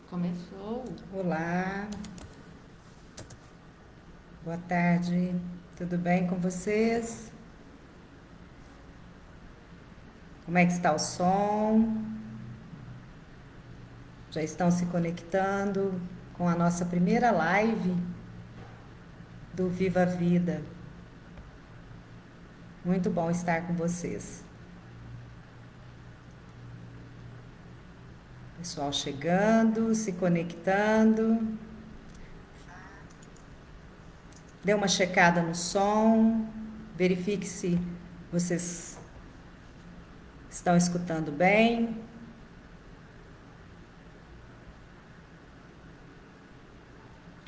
Começou. Olá, boa tarde, tudo bem com vocês? Como é que está o som? Já estão se conectando com a nossa primeira live do Viva a Vida. Muito bom estar com vocês. Pessoal chegando, se conectando. Dê uma checada no som, verifique se vocês estão escutando bem.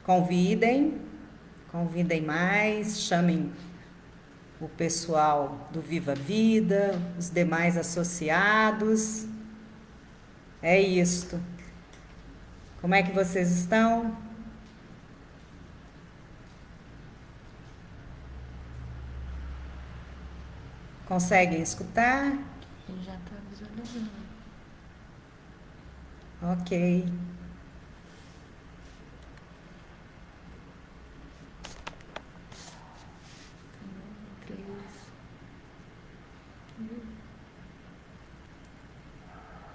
Convidem mais, chamem o pessoal do Viva a Vida, os demais associados. É isto. Como é que vocês estão? Conseguem escutar? Ele já tá visualizando. Ok.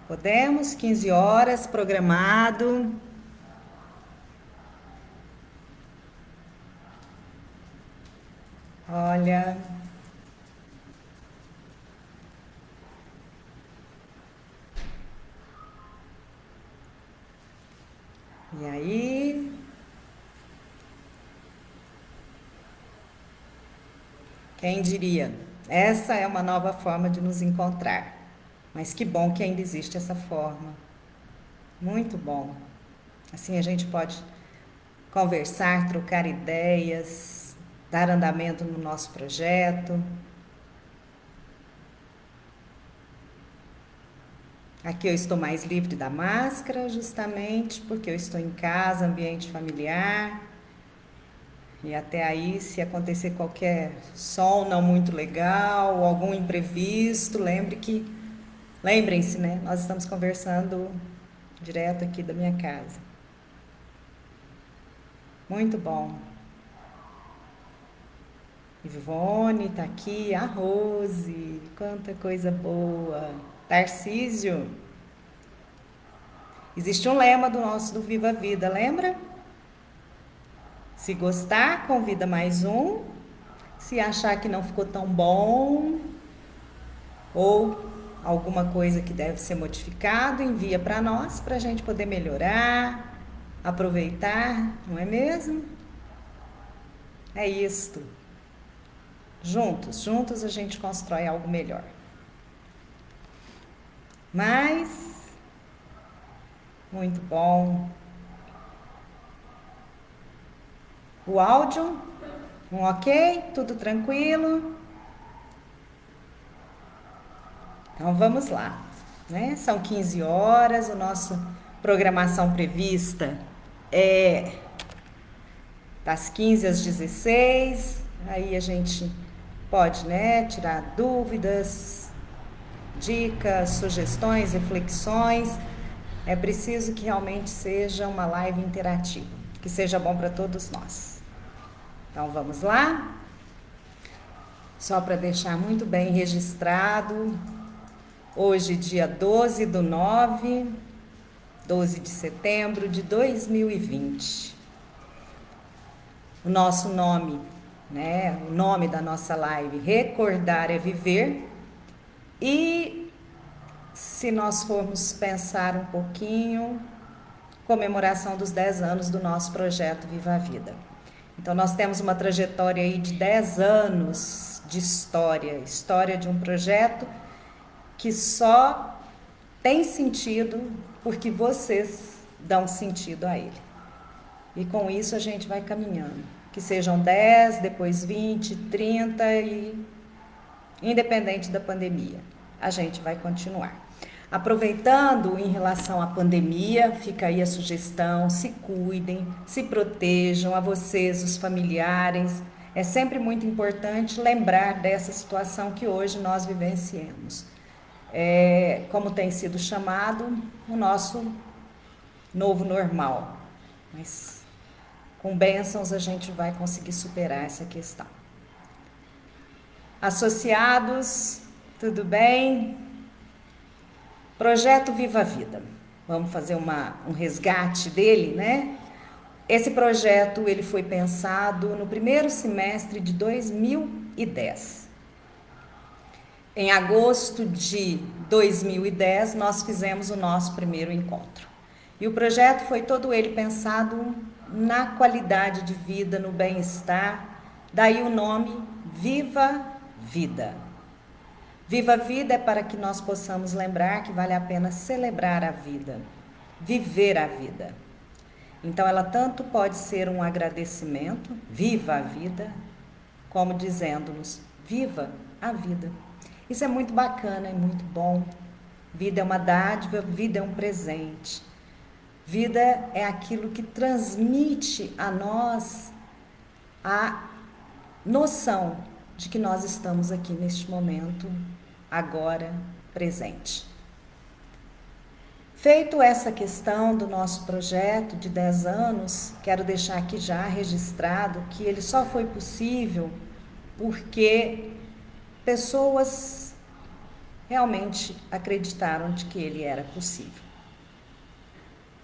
Podemos? 15 horas, programado. Olha. E aí? Quem diria? Essa é uma nova forma de nos encontrar. Mas que bom que ainda existe essa forma. Muito bom. Assim a gente pode conversar, trocar ideias, dar andamento no nosso projeto. Aqui eu estou mais livre da máscara, justamente porque eu estou em casa, ambiente familiar. E até aí, se acontecer qualquer som não muito legal, algum imprevisto, lembrem-se, né? Nós estamos conversando direto aqui da minha casa. Muito bom. Ivone tá aqui, a Rose, quanta coisa boa. Tarcísio. Existe um lema do Viva a Vida, lembra? Se gostar, convida mais um. Se achar que não ficou tão bom ou alguma coisa que deve ser modificado, envia para nós para a gente poder melhorar, aproveitar, não é mesmo? É isto. Juntos a gente constrói algo melhor. Mas, muito bom. O áudio, um ok? Tudo tranquilo? Então vamos lá, né? São 15 horas, a nossa programação prevista é das 15 às 16. Aí a gente pode, né, tirar dúvidas, dicas, sugestões, reflexões. É preciso que realmente seja uma live interativa, que seja bom para todos nós. Então vamos lá? Só para deixar muito bem registrado, hoje dia 12 de setembro de 2020. O nosso nome, né? O nome da nossa live, Recordar é Viver. E se nós formos pensar um pouquinho, comemoração dos 10 anos do nosso projeto Viva a Vida. Então nós temos uma trajetória aí de 10 anos de história de um projeto que só tem sentido porque vocês dão sentido a ele. E com isso a gente vai caminhando. Que sejam 10, depois 20, 30 e independente da pandemia, a gente vai continuar. Aproveitando em relação à pandemia, fica aí a sugestão, se cuidem, se protejam, a vocês, os familiares. É sempre muito importante lembrar dessa situação que hoje nós vivenciamos. Como tem sido chamado, o nosso novo normal. Mas com bênçãos a gente vai conseguir superar essa questão. Associados, tudo bem? Projeto Viva a Vida. Vamos fazer um resgate dele, né? Esse projeto ele foi pensado no primeiro semestre de 2010. Em agosto de 2010, nós fizemos o nosso primeiro encontro. E o projeto foi todo ele pensado na qualidade de vida, no bem-estar, daí o nome Viva Vida. Viva a Vida é para que nós possamos lembrar que vale a pena celebrar a vida, viver a vida. Então ela tanto pode ser um agradecimento, viva a vida, como dizendo-nos, viva a vida. Isso é muito bacana, é muito bom. Vida é uma dádiva, vida é um presente. Vida é aquilo que transmite a nós a noção de que nós estamos aqui neste momento, agora, presente. Feito essa questão do nosso projeto de 10 anos, quero deixar aqui já registrado que ele só foi possível porque pessoas realmente acreditaram de que ele era possível.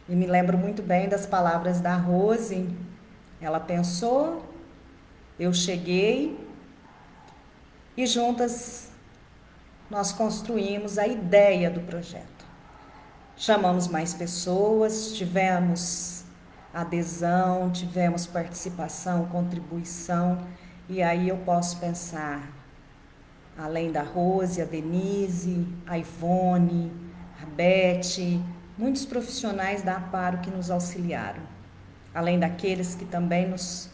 E me lembro muito bem das palavras da Rose. Ela pensou, eu cheguei e juntas nós construímos a ideia do projeto. Chamamos mais pessoas, tivemos adesão, tivemos participação, contribuição, e aí eu posso pensar, além da Rose, a Denise, a Ivone, a Beth, muitos profissionais da Amparo que nos auxiliaram, além daqueles que também nos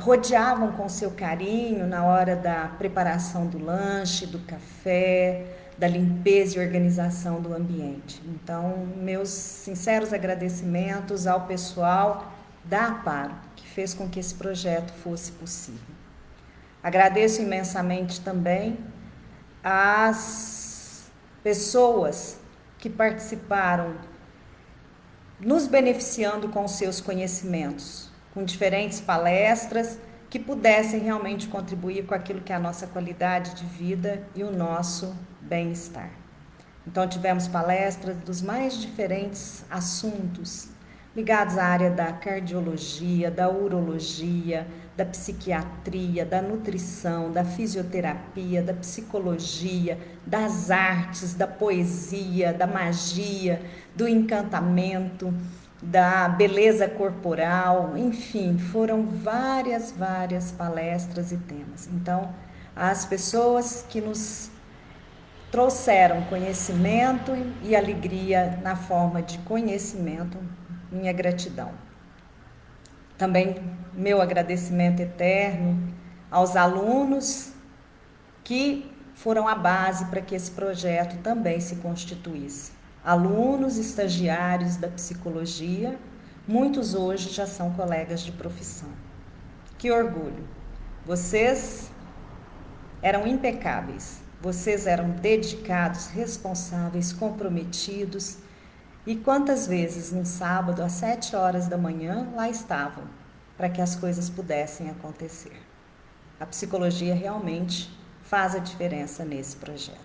rodeavam com seu carinho na hora da preparação do lanche, do café, da limpeza e organização do ambiente. Então, meus sinceros agradecimentos ao pessoal da Amparo, que fez com que esse projeto fosse possível. Agradeço imensamente também às pessoas que participaram, nos beneficiando com seus conhecimentos, com diferentes palestras que pudessem realmente contribuir com aquilo que é a nossa qualidade de vida e o nosso bem-estar. Então tivemos palestras dos mais diferentes assuntos ligados à área da cardiologia, da urologia, da psiquiatria, da nutrição, da fisioterapia, da psicologia, das artes, da poesia, da magia, do encantamento, da beleza corporal, enfim, foram várias palestras e temas. Então, as pessoas que nos trouxeram conhecimento e alegria na forma de conhecimento, minha gratidão. Também meu agradecimento eterno aos alunos que foram a base para que esse projeto também se constituísse. Alunos, estagiários da psicologia, muitos hoje já são colegas de profissão. Que orgulho! Vocês eram impecáveis, vocês eram dedicados, responsáveis, comprometidos. E quantas vezes no sábado, às 7 horas da manhã, lá estavam, para que as coisas pudessem acontecer. A psicologia realmente faz a diferença nesse projeto.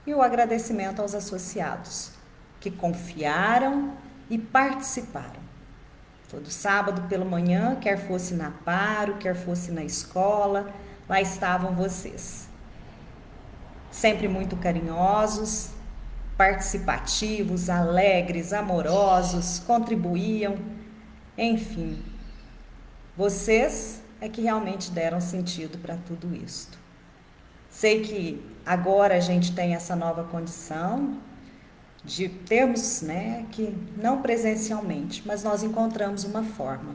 E o agradecimento aos associados, que confiaram e participaram. Todo sábado pela manhã, quer fosse na Amparo, quer fosse na escola, lá estavam vocês. Sempre muito carinhosos, participativos, alegres, amorosos, contribuíam, enfim. Vocês é que realmente deram sentido para tudo isto. Sei que agora a gente tem essa nova condição de termos, que não presencialmente, mas nós encontramos uma forma.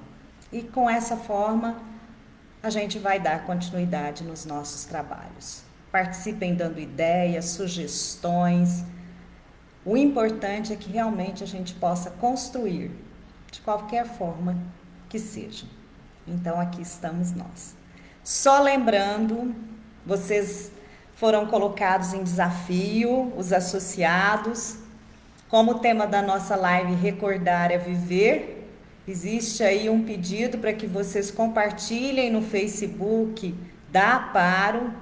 E com essa forma, a gente vai dar continuidade nos nossos trabalhos. Participem dando ideias, sugestões. O importante é que realmente a gente possa construir, de qualquer forma que seja. Então, aqui estamos nós. Só lembrando, vocês foram colocados em desafio, os associados, Como o tema da nossa live Recordar é Viver, existe aí um pedido para que vocês compartilhem no Facebook da Aparo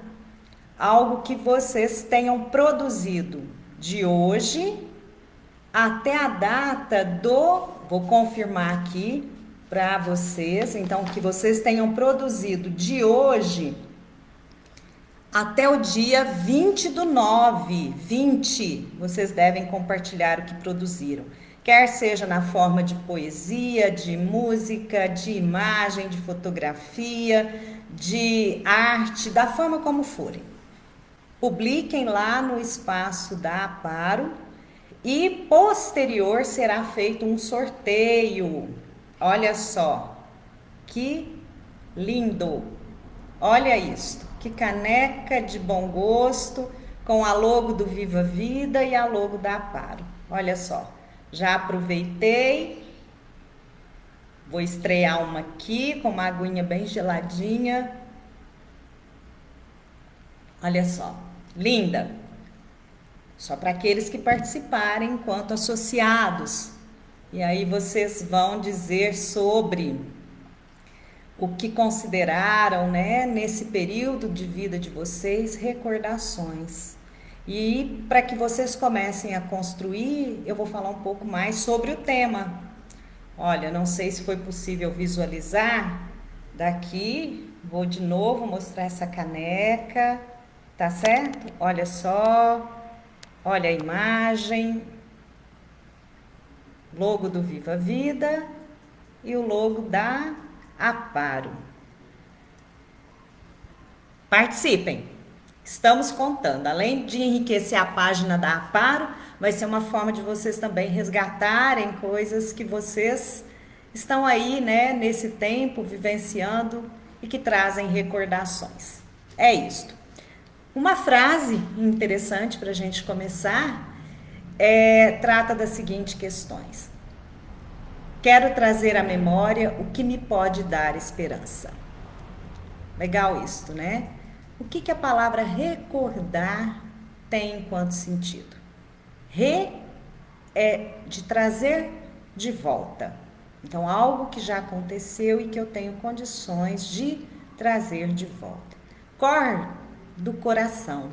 algo que vocês tenham produzido de hoje até a data do... Vou confirmar aqui para vocês. Então, que vocês tenham produzido de hoje até o dia 20/9, 20, vocês devem compartilhar o que produziram. Quer seja na forma de poesia, de música, de imagem, de fotografia, de arte, da forma como forem. Publiquem lá no espaço da Aparo e posterior será feito um sorteio. Olha só, que lindo! Olha isto, que caneca de bom gosto, com a logo do Viva Vida e a logo da Aparo. Olha só, já aproveitei, vou estrear uma aqui com uma aguinha bem geladinha. Olha só, linda! Só para aqueles que participarem enquanto associados. E aí vocês vão dizer sobre o que consideraram, né, nesse período de vida de vocês, recordações. E para que vocês comecem a construir, eu vou falar um pouco mais sobre o tema. Olha, não sei se foi possível visualizar daqui. Vou de novo mostrar essa caneca, tá certo? Olha só, olha a imagem, logo do Viva Vida e o logo da Aparo. Participem, estamos contando. Além de enriquecer a página da Aparo, vai ser uma forma de vocês também resgatarem coisas que vocês estão aí, né, nesse tempo vivenciando e que trazem recordações. É isto. Uma frase interessante para a gente começar trata das seguintes questões. Quero trazer à memória o que me pode dar esperança. Legal isso, né? O que a palavra recordar tem enquanto sentido? É de trazer de volta. Então, algo que já aconteceu e que eu tenho condições de trazer de volta. Cor, do coração.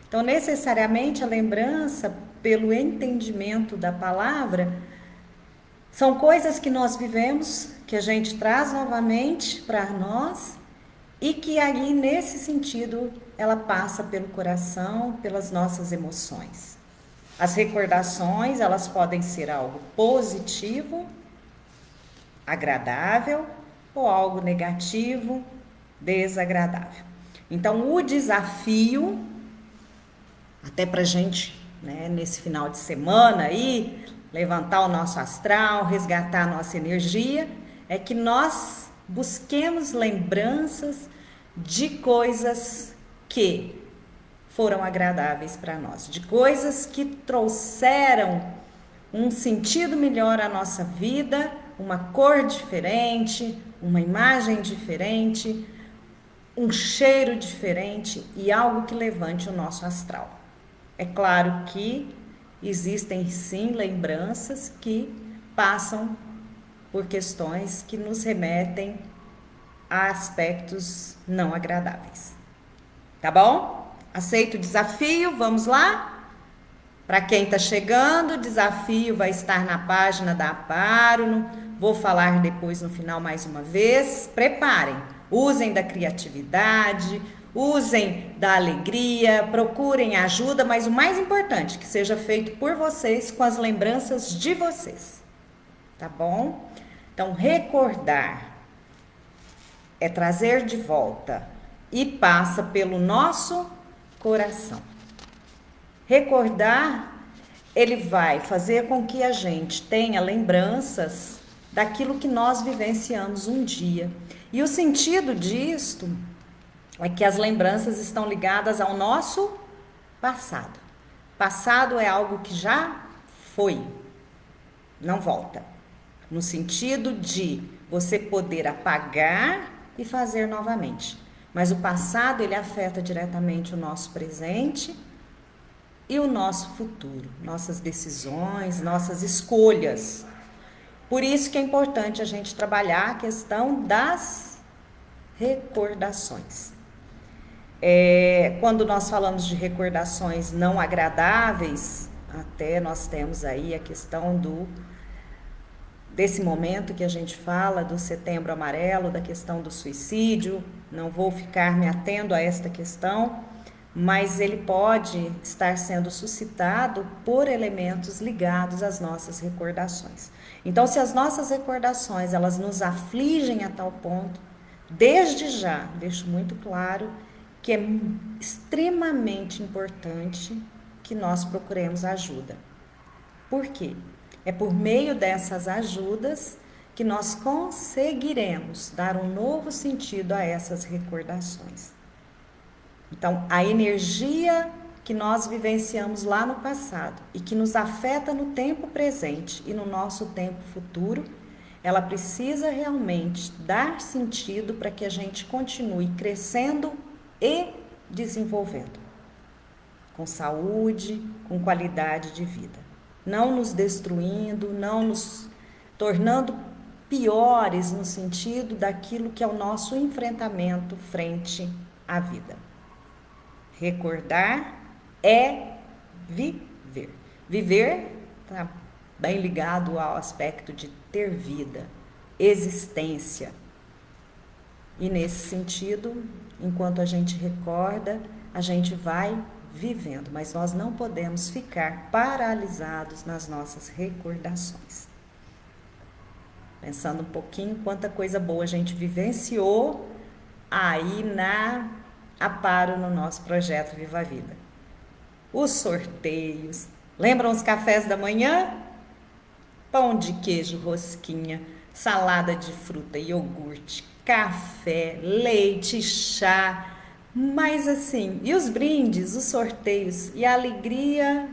Então, necessariamente, a lembrança, pelo entendimento da palavra, são coisas que nós vivemos, que a gente traz novamente para nós e que aí, nesse sentido, ela passa pelo coração, pelas nossas emoções. As recordações, elas podem ser algo positivo, agradável, ou algo negativo, desagradável. Então, o desafio, até para a gente, né, nesse final de semana aí, levantar o nosso astral, resgatar a nossa energia, é que nós busquemos lembranças de coisas que foram agradáveis para nós, de coisas que trouxeram um sentido melhor à nossa vida, uma cor diferente, uma imagem diferente, um cheiro diferente e algo que levante o nosso astral. É claro que existem sim lembranças que passam por questões que nos remetem a aspectos não agradáveis. Tá bom? Aceito o desafio? Vamos lá? Para quem está chegando, o desafio vai estar na página da Aparo. Vou falar depois no final mais uma vez. Preparem, usem da criatividade, usem da alegria, procurem ajuda, mas o mais importante, que seja feito por vocês, com as lembranças de vocês. Tá bom? Então, recordar é trazer de volta e passa pelo nosso coração. Recordar, ele vai fazer com que a gente tenha lembranças daquilo que nós vivenciamos um dia. E o sentido disto é que as lembranças estão ligadas ao nosso passado. Passado é algo que já foi, não volta. No sentido de você poder apagar e fazer novamente. Mas o passado, ele afeta diretamente o nosso presente e o nosso futuro, nossas decisões, nossas escolhas. Por isso que é importante a gente trabalhar a questão das recordações. Quando nós falamos de recordações não agradáveis, até nós temos aí a questão desse momento que a gente fala do Setembro Amarelo, da questão do suicídio. Não vou ficar me atendo a esta questão, mas ele pode estar sendo suscitado por elementos ligados às nossas recordações. Então, se as nossas recordações elas nos afligem a tal ponto, desde já deixo muito claro que é extremamente importante que nós procuremos ajuda. Por quê? É por meio dessas ajudas que nós conseguiremos dar um novo sentido a essas recordações. Então, a energia que nós vivenciamos lá no passado e que nos afeta no tempo presente e no nosso tempo futuro, ela precisa realmente dar sentido para que a gente continue crescendo e desenvolvendo, com saúde, com qualidade de vida. Não nos destruindo, não nos tornando piores no sentido daquilo que é o nosso enfrentamento frente à vida. Recordar é viver. Viver está bem ligado ao aspecto de ter vida, existência. E nesse sentido, enquanto a gente recorda, a gente vai vivendo, mas nós não podemos ficar paralisados nas nossas recordações. Pensando um pouquinho quanta coisa boa a gente vivenciou aí na Aparo no nosso projeto Viva a Vida. Os sorteios, lembram os cafés da manhã? Pão de queijo, rosquinha, salada de fruta, iogurte, café, leite, chá, mas assim, e os brindes, os sorteios e a alegria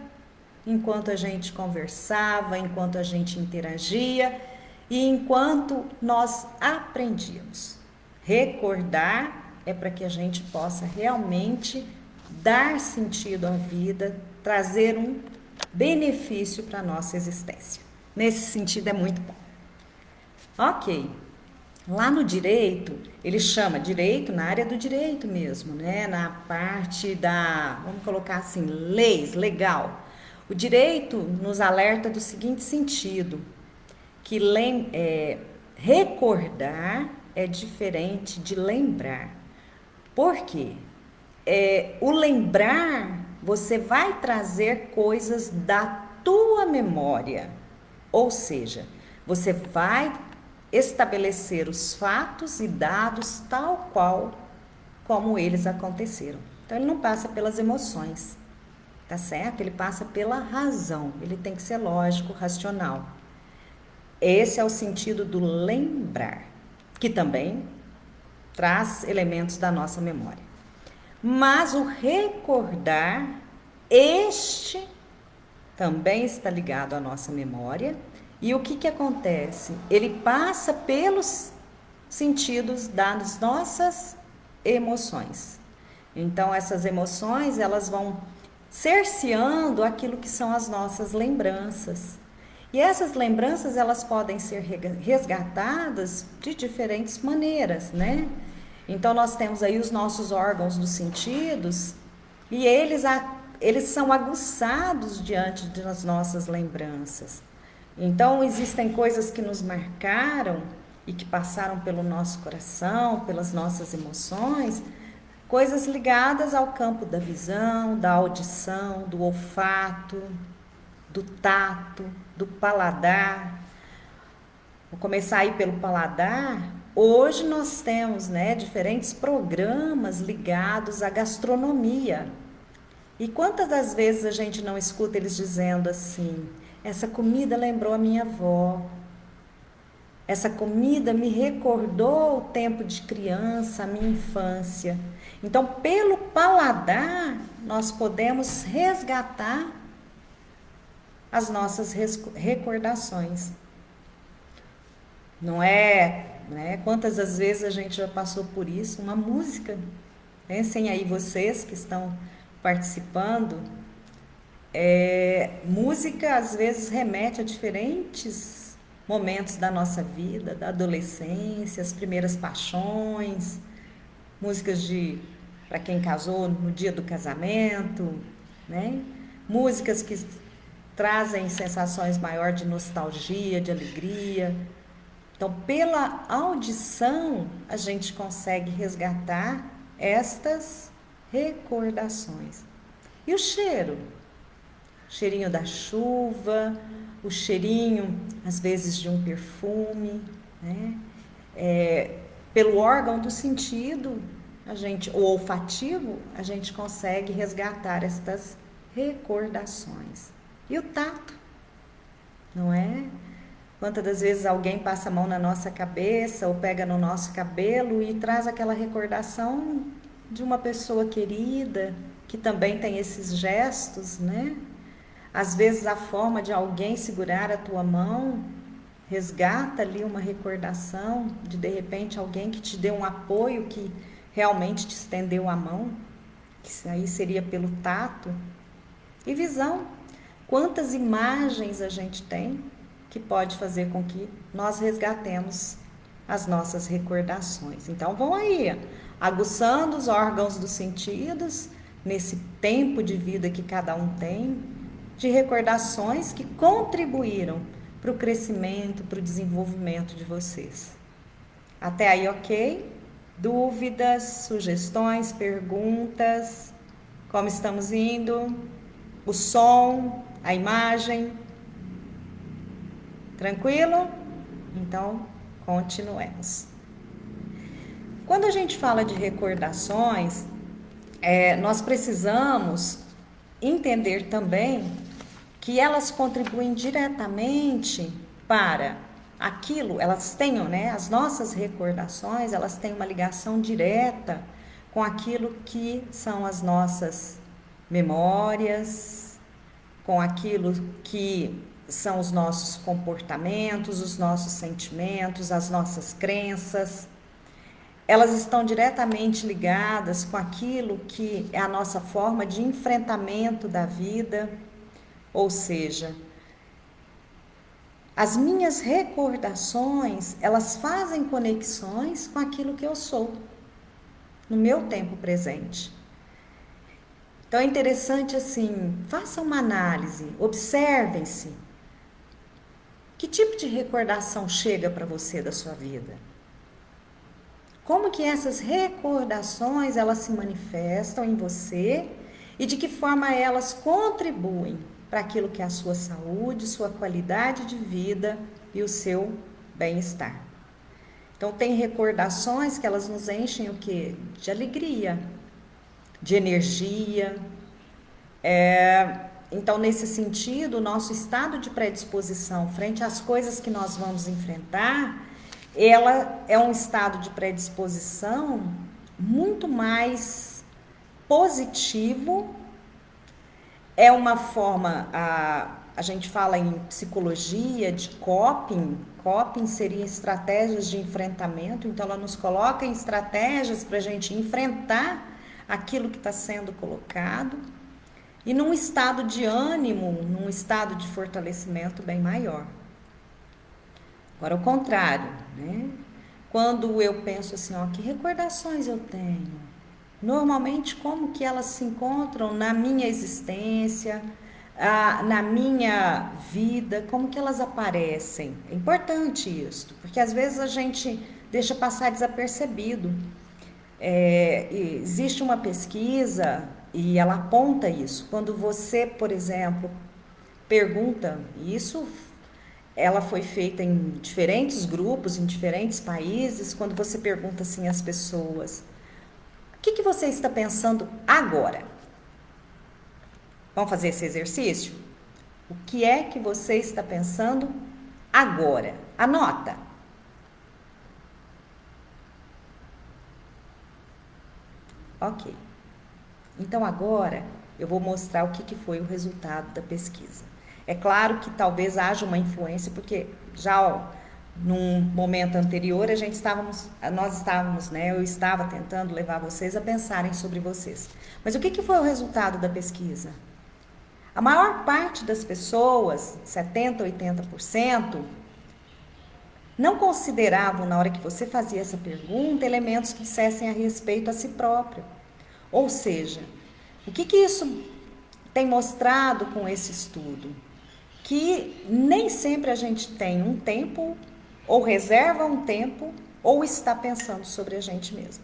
enquanto a gente conversava, enquanto a gente interagia e enquanto nós aprendíamos. Recordar é para que a gente possa realmente dar sentido à vida, trazer um benefício para a nossa existência. Nesse sentido é muito bom. Ok. Lá no direito, ele chama direito na área do direito mesmo, né? Na parte da, vamos colocar assim, leis, legal. O direito nos alerta do seguinte sentido, que recordar é diferente de lembrar. Por quê? O lembrar, você vai trazer coisas da tua memória, ou seja, você vai estabelecer os fatos e dados tal qual como eles aconteceram. Então, ele não passa pelas emoções, tá certo? Ele passa pela razão, ele tem que ser lógico, racional. Esse é o sentido do lembrar, que também traz elementos da nossa memória. Mas o recordar, este também está ligado à nossa memória. E o que acontece? Ele passa pelos sentidos das nossas emoções. Então, essas emoções, elas vão cerceando aquilo que são as nossas lembranças. E essas lembranças, elas podem ser resgatadas de diferentes maneiras, né? Então, nós temos aí os nossos órgãos dos sentidos e eles são aguçados diante das nossas lembranças. Então, existem coisas que nos marcaram e que passaram pelo nosso coração, pelas nossas emoções, coisas ligadas ao campo da visão, da audição, do olfato, do tato, do paladar. Vou começar aí pelo paladar. Hoje nós temos, diferentes programas ligados à gastronomia. E quantas das vezes a gente não escuta eles dizendo assim: essa comida lembrou a minha avó, essa comida me recordou o tempo de criança, a minha infância. Então, pelo paladar, nós podemos resgatar as nossas recordações. Não é, Quantas das vezes a gente já passou por isso? Uma música. Pensem aí vocês que estão participando. Música às vezes remete a diferentes momentos da nossa vida, da adolescência, as primeiras paixões, músicas de para quem casou no dia do casamento, né? Músicas que trazem sensações maior de nostalgia, de alegria. Então, pela audição, a gente consegue resgatar estas recordações. E o cheiro? O cheirinho da chuva, o cheirinho, às vezes, de um perfume, né? Pelo órgão do sentido, o olfativo, a gente consegue resgatar estas recordações. E o tato, não é? Quantas das vezes alguém passa a mão na nossa cabeça ou pega no nosso cabelo e traz aquela recordação de uma pessoa querida, que também tem esses gestos, né? Às vezes a forma de alguém segurar a tua mão resgata ali uma recordação de repente alguém que te deu um apoio, que realmente te estendeu a mão, que isso aí seria pelo tato. E visão, quantas imagens a gente tem que pode fazer com que nós resgatemos as nossas recordações. Então vão aí, aguçando os órgãos dos sentidos, nesse tempo de vida que cada um tem, de recordações que contribuíram para o crescimento, para o desenvolvimento de vocês. Até aí, ok? Dúvidas, sugestões, perguntas? Como estamos indo? O som, a imagem? Tranquilo? Então, continuemos. Quando a gente fala de recordações, nós precisamos entender também que elas contribuem diretamente para aquilo, elas têm, né, as nossas recordações, elas têm uma ligação direta com aquilo que são as nossas memórias, com aquilo que são os nossos comportamentos, os nossos sentimentos, as nossas crenças. Elas estão diretamente ligadas com aquilo que é a nossa forma de enfrentamento da vida, ou seja, as minhas recordações, elas fazem conexões com aquilo que eu sou, no meu tempo presente. Então é interessante assim, façam uma análise, observem-se. Que tipo de recordação chega para você da sua vida? Como que essas recordações, elas se manifestam em você e de que forma elas contribuem para aquilo que é a sua saúde, sua qualidade de vida e o seu bem-estar. Então, tem recordações que elas nos enchem o quê? De alegria, de energia. Então, nesse sentido, o nosso estado de predisposição frente às coisas que nós vamos enfrentar, ela é um estado de predisposição muito mais positivo, é uma forma, a gente fala em psicologia de coping seria estratégias de enfrentamento, então ela nos coloca em estratégias para a gente enfrentar aquilo que está sendo colocado, e num estado de ânimo, num estado de fortalecimento bem maior. Agora, o contrário, né? Quando eu penso assim, ó, que recordações eu tenho? Normalmente, como que elas se encontram na minha existência, na minha vida, como que elas aparecem? É importante isso, porque às vezes a gente deixa passar desapercebido. Existe uma pesquisa e ela aponta isso. Quando você, por exemplo, pergunta, isso ela foi feita em diferentes grupos, em diferentes países, quando você pergunta assim às pessoas, o que você está pensando agora? Vamos fazer esse exercício? O que é que você está pensando agora? Anota. Ok. Então agora eu vou mostrar o que foi o resultado da pesquisa. É claro que talvez haja uma influência, porque já num momento anterior nós estávamos, né? Eu estava tentando levar vocês a pensarem sobre vocês. Mas o que foi o resultado da pesquisa? A maior parte das pessoas, 70, 80%, não consideravam, na hora que você fazia essa pergunta, elementos que dissessem a respeito a si próprio. Ou seja, o que isso tem mostrado com esse estudo? Que nem sempre a gente tem um tempo, ou reserva um tempo, ou está pensando sobre a gente mesmo.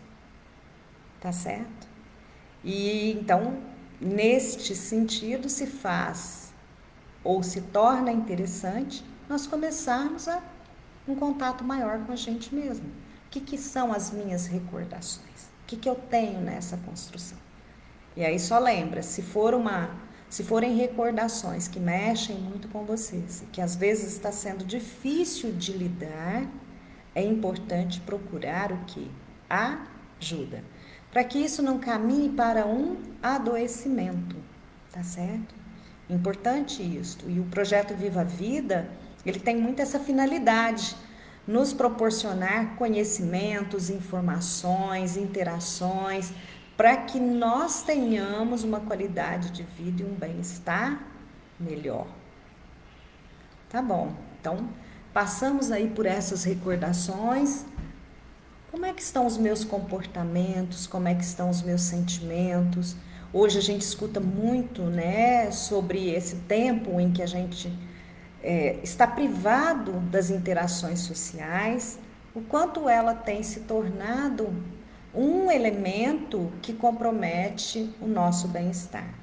Tá certo? E então, neste sentido, se faz ou se torna interessante nós começarmos a um contato maior com a gente mesmo. O que são as minhas recordações? O que eu tenho nessa construção? E aí só lembra, se forem recordações que mexem muito com vocês, que às vezes está sendo difícil de lidar, é importante procurar o que? Ajuda. Para que isso não caminhe para um adoecimento, tá certo? Importante isso. E o projeto Viva a Vida, ele tem muito essa finalidade, nos proporcionar conhecimentos, informações, interações, para que nós tenhamos uma qualidade de vida e um bem-estar melhor. Tá bom, então passamos aí por essas recordações. Como é que estão os meus comportamentos? Como é que estão os meus sentimentos? Hoje a gente escuta muito, né, sobre esse tempo em que a gente está privado das interações sociais, o quanto ela tem se tornado um elemento que compromete o nosso bem-estar.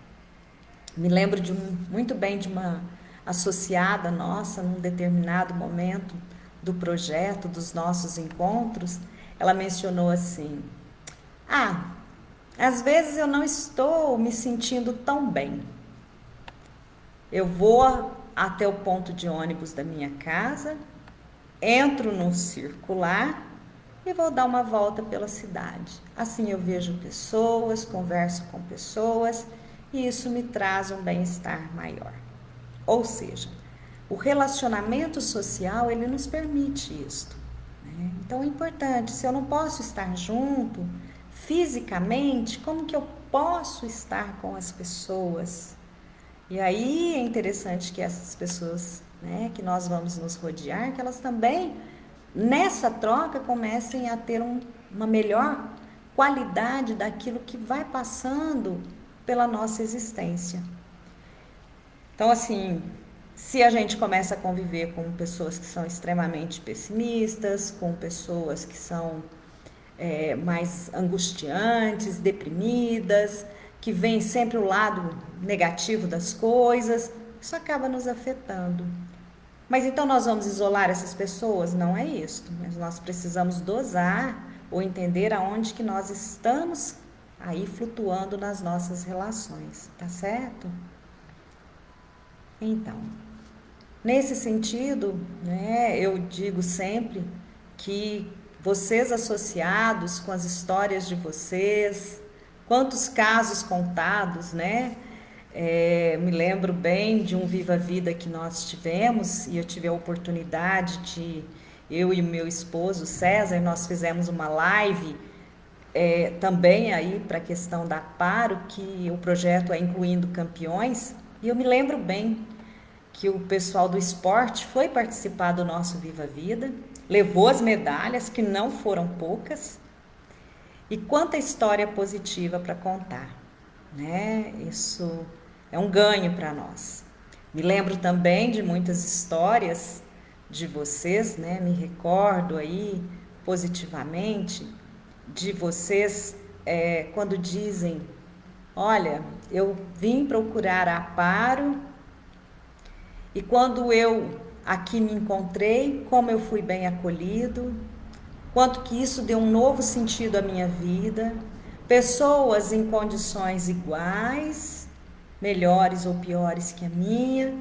Me lembro muito bem de uma associada nossa, num determinado momento do projeto, dos nossos encontros, ela mencionou assim: às vezes eu não estou me sentindo tão bem. Eu vou até o ponto de ônibus da minha casa, entro no circular e vou dar uma volta pela cidade. Assim eu vejo pessoas, converso com pessoas e isso me traz um bem-estar maior. Ou seja, o relacionamento social, ele nos permite isto, né? Então é importante, se eu não posso estar junto fisicamente, como que eu posso estar com as pessoas? E aí é interessante que essas pessoas, né, que nós vamos nos rodear, que elas também, nessa troca, comecem a ter uma melhor qualidade daquilo que vai passando pela nossa existência. Então, assim, se a gente começa a conviver com pessoas que são extremamente pessimistas, com pessoas que são mais angustiantes, deprimidas, que veem sempre o lado negativo das coisas, isso acaba nos afetando. Mas então nós vamos isolar essas pessoas? Não é isso, mas nós precisamos dosar ou entender aonde que nós estamos aí flutuando nas nossas relações, tá certo? Então, nesse sentido, né, eu digo sempre que vocês associados com as histórias de vocês, quantos casos contados, né? Me lembro bem de um Viva a Vida que nós tivemos e eu tive a oportunidade de, eu e meu esposo César, nós fizemos uma live também aí para a questão da Paro, que o projeto é Incluindo Campeões, e eu me lembro bem que o pessoal do esporte foi participar do nosso Viva a Vida, levou as medalhas, que não foram poucas, e quanta história positiva para contar, né? Isso é um ganho para nós. Me lembro também de muitas histórias de vocês, né? Me recordo aí positivamente de vocês quando dizem: olha, eu vim procurar a Aparo e quando eu aqui me encontrei, como eu fui bem acolhido, quanto que isso deu um novo sentido à minha vida, pessoas em condições iguais, melhores ou piores que a minha,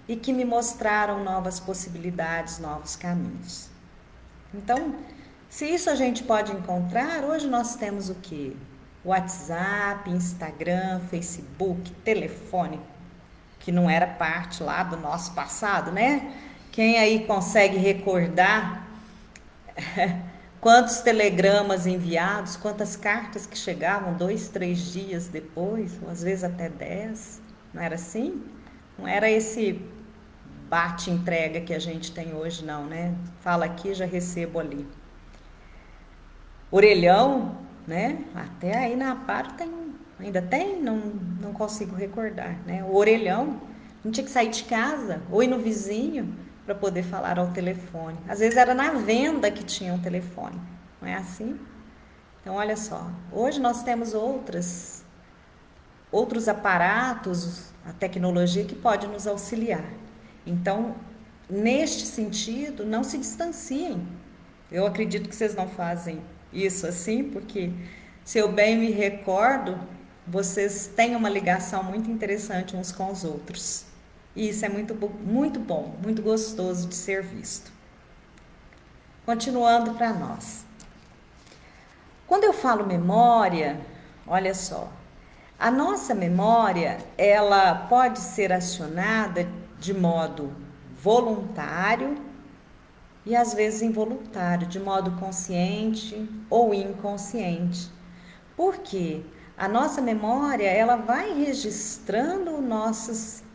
e que me mostraram novas possibilidades, novos caminhos. Então, se isso a gente pode encontrar, hoje nós temos o quê? WhatsApp, Instagram, Facebook, telefone, que não era parte lá do nosso passado, né? Quem aí consegue recordar quantos telegramas enviados, quantas cartas que chegavam 2, 3 dias depois, ou às vezes até 10, não era assim? Não era esse bate-entrega que a gente tem hoje, não, né? Fala aqui, já recebo ali. Orelhão, né? Até aí na Amparo ainda tem, não consigo recordar, né? O orelhão, não tinha que sair de casa ou ir no vizinho para poder falar ao telefone. Às vezes era na venda que tinha um telefone, não é assim? Então, olha só, hoje nós temos outros aparatos, a tecnologia que pode nos auxiliar. Então, neste sentido, não se distanciem. Eu acredito que vocês não fazem isso assim, porque se eu bem me recordo, vocês têm uma ligação muito interessante uns com os outros. E isso é muito bom, muito gostoso de ser visto. Continuando para nós. Quando eu falo memória, olha só, a nossa memória, ela pode ser acionada de modo voluntário e às vezes involuntário, de modo consciente ou inconsciente. Por quê? A nossa memória, ela vai registrando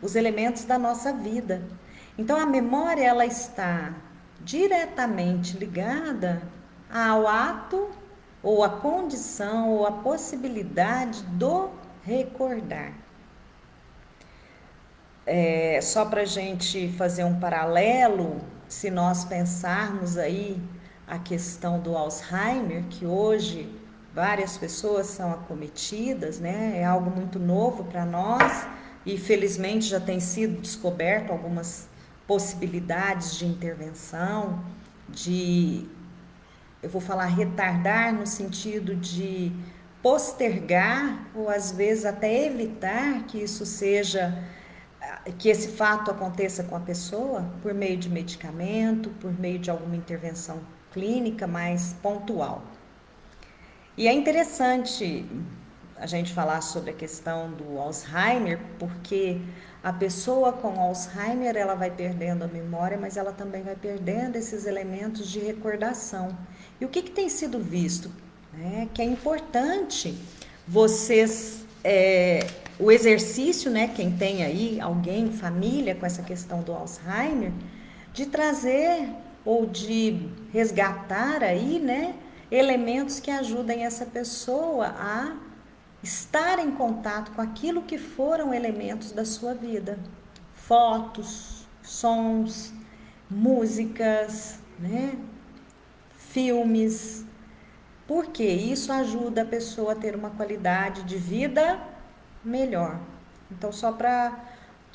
os elementos da nossa vida. Então, a memória, ela está diretamente ligada ao ato ou à condição ou à possibilidade do recordar. Só para a gente fazer um paralelo, se nós pensarmos aí a questão do Alzheimer, que hoje várias pessoas são acometidas, né? É algo muito novo para nós e felizmente já tem sido descoberto algumas possibilidades de intervenção, eu vou falar retardar no sentido de postergar ou às vezes até evitar que esse fato aconteça com a pessoa por meio de medicamento, por meio de alguma intervenção clínica mais pontual. E é interessante a gente falar sobre a questão do Alzheimer, porque a pessoa com Alzheimer, ela vai perdendo a memória, mas ela também vai perdendo esses elementos de recordação. E o que tem sido visto? Que é importante vocês, o exercício, né, quem tem aí alguém, família com essa questão do Alzheimer, de trazer ou de resgatar aí, né, elementos que ajudem essa pessoa a estar em contato com aquilo que foram elementos da sua vida. Fotos, sons, músicas, né? Filmes. Porque isso ajuda a pessoa a ter uma qualidade de vida melhor. Então, só para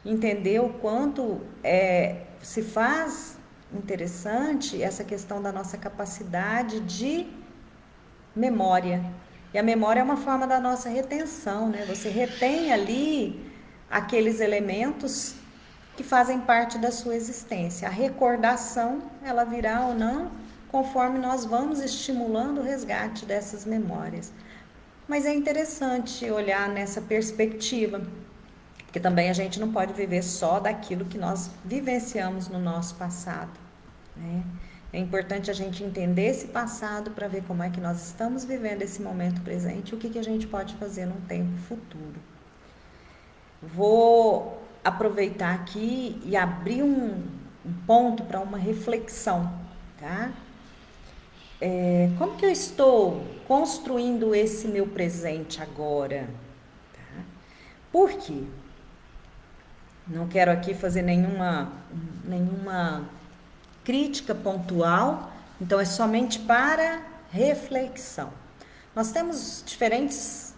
entender o quanto se faz interessante essa questão da nossa capacidade de memória. E a memória é uma forma da nossa retenção, né? Você retém ali aqueles elementos que fazem parte da sua existência. A recordação, ela virá ou não, conforme nós vamos estimulando o resgate dessas memórias. Mas é interessante olhar nessa perspectiva, porque também a gente não pode viver só daquilo que nós vivenciamos no nosso passado, né? É importante a gente entender esse passado para ver como é que nós estamos vivendo esse momento presente e o que a gente pode fazer num tempo futuro. Vou aproveitar aqui e abrir um ponto para uma reflexão, tá? Como que eu estou construindo esse meu presente agora? Tá? Por quê? Não quero aqui fazer nenhuma crítica pontual, então é somente para reflexão. Nós temos diferentes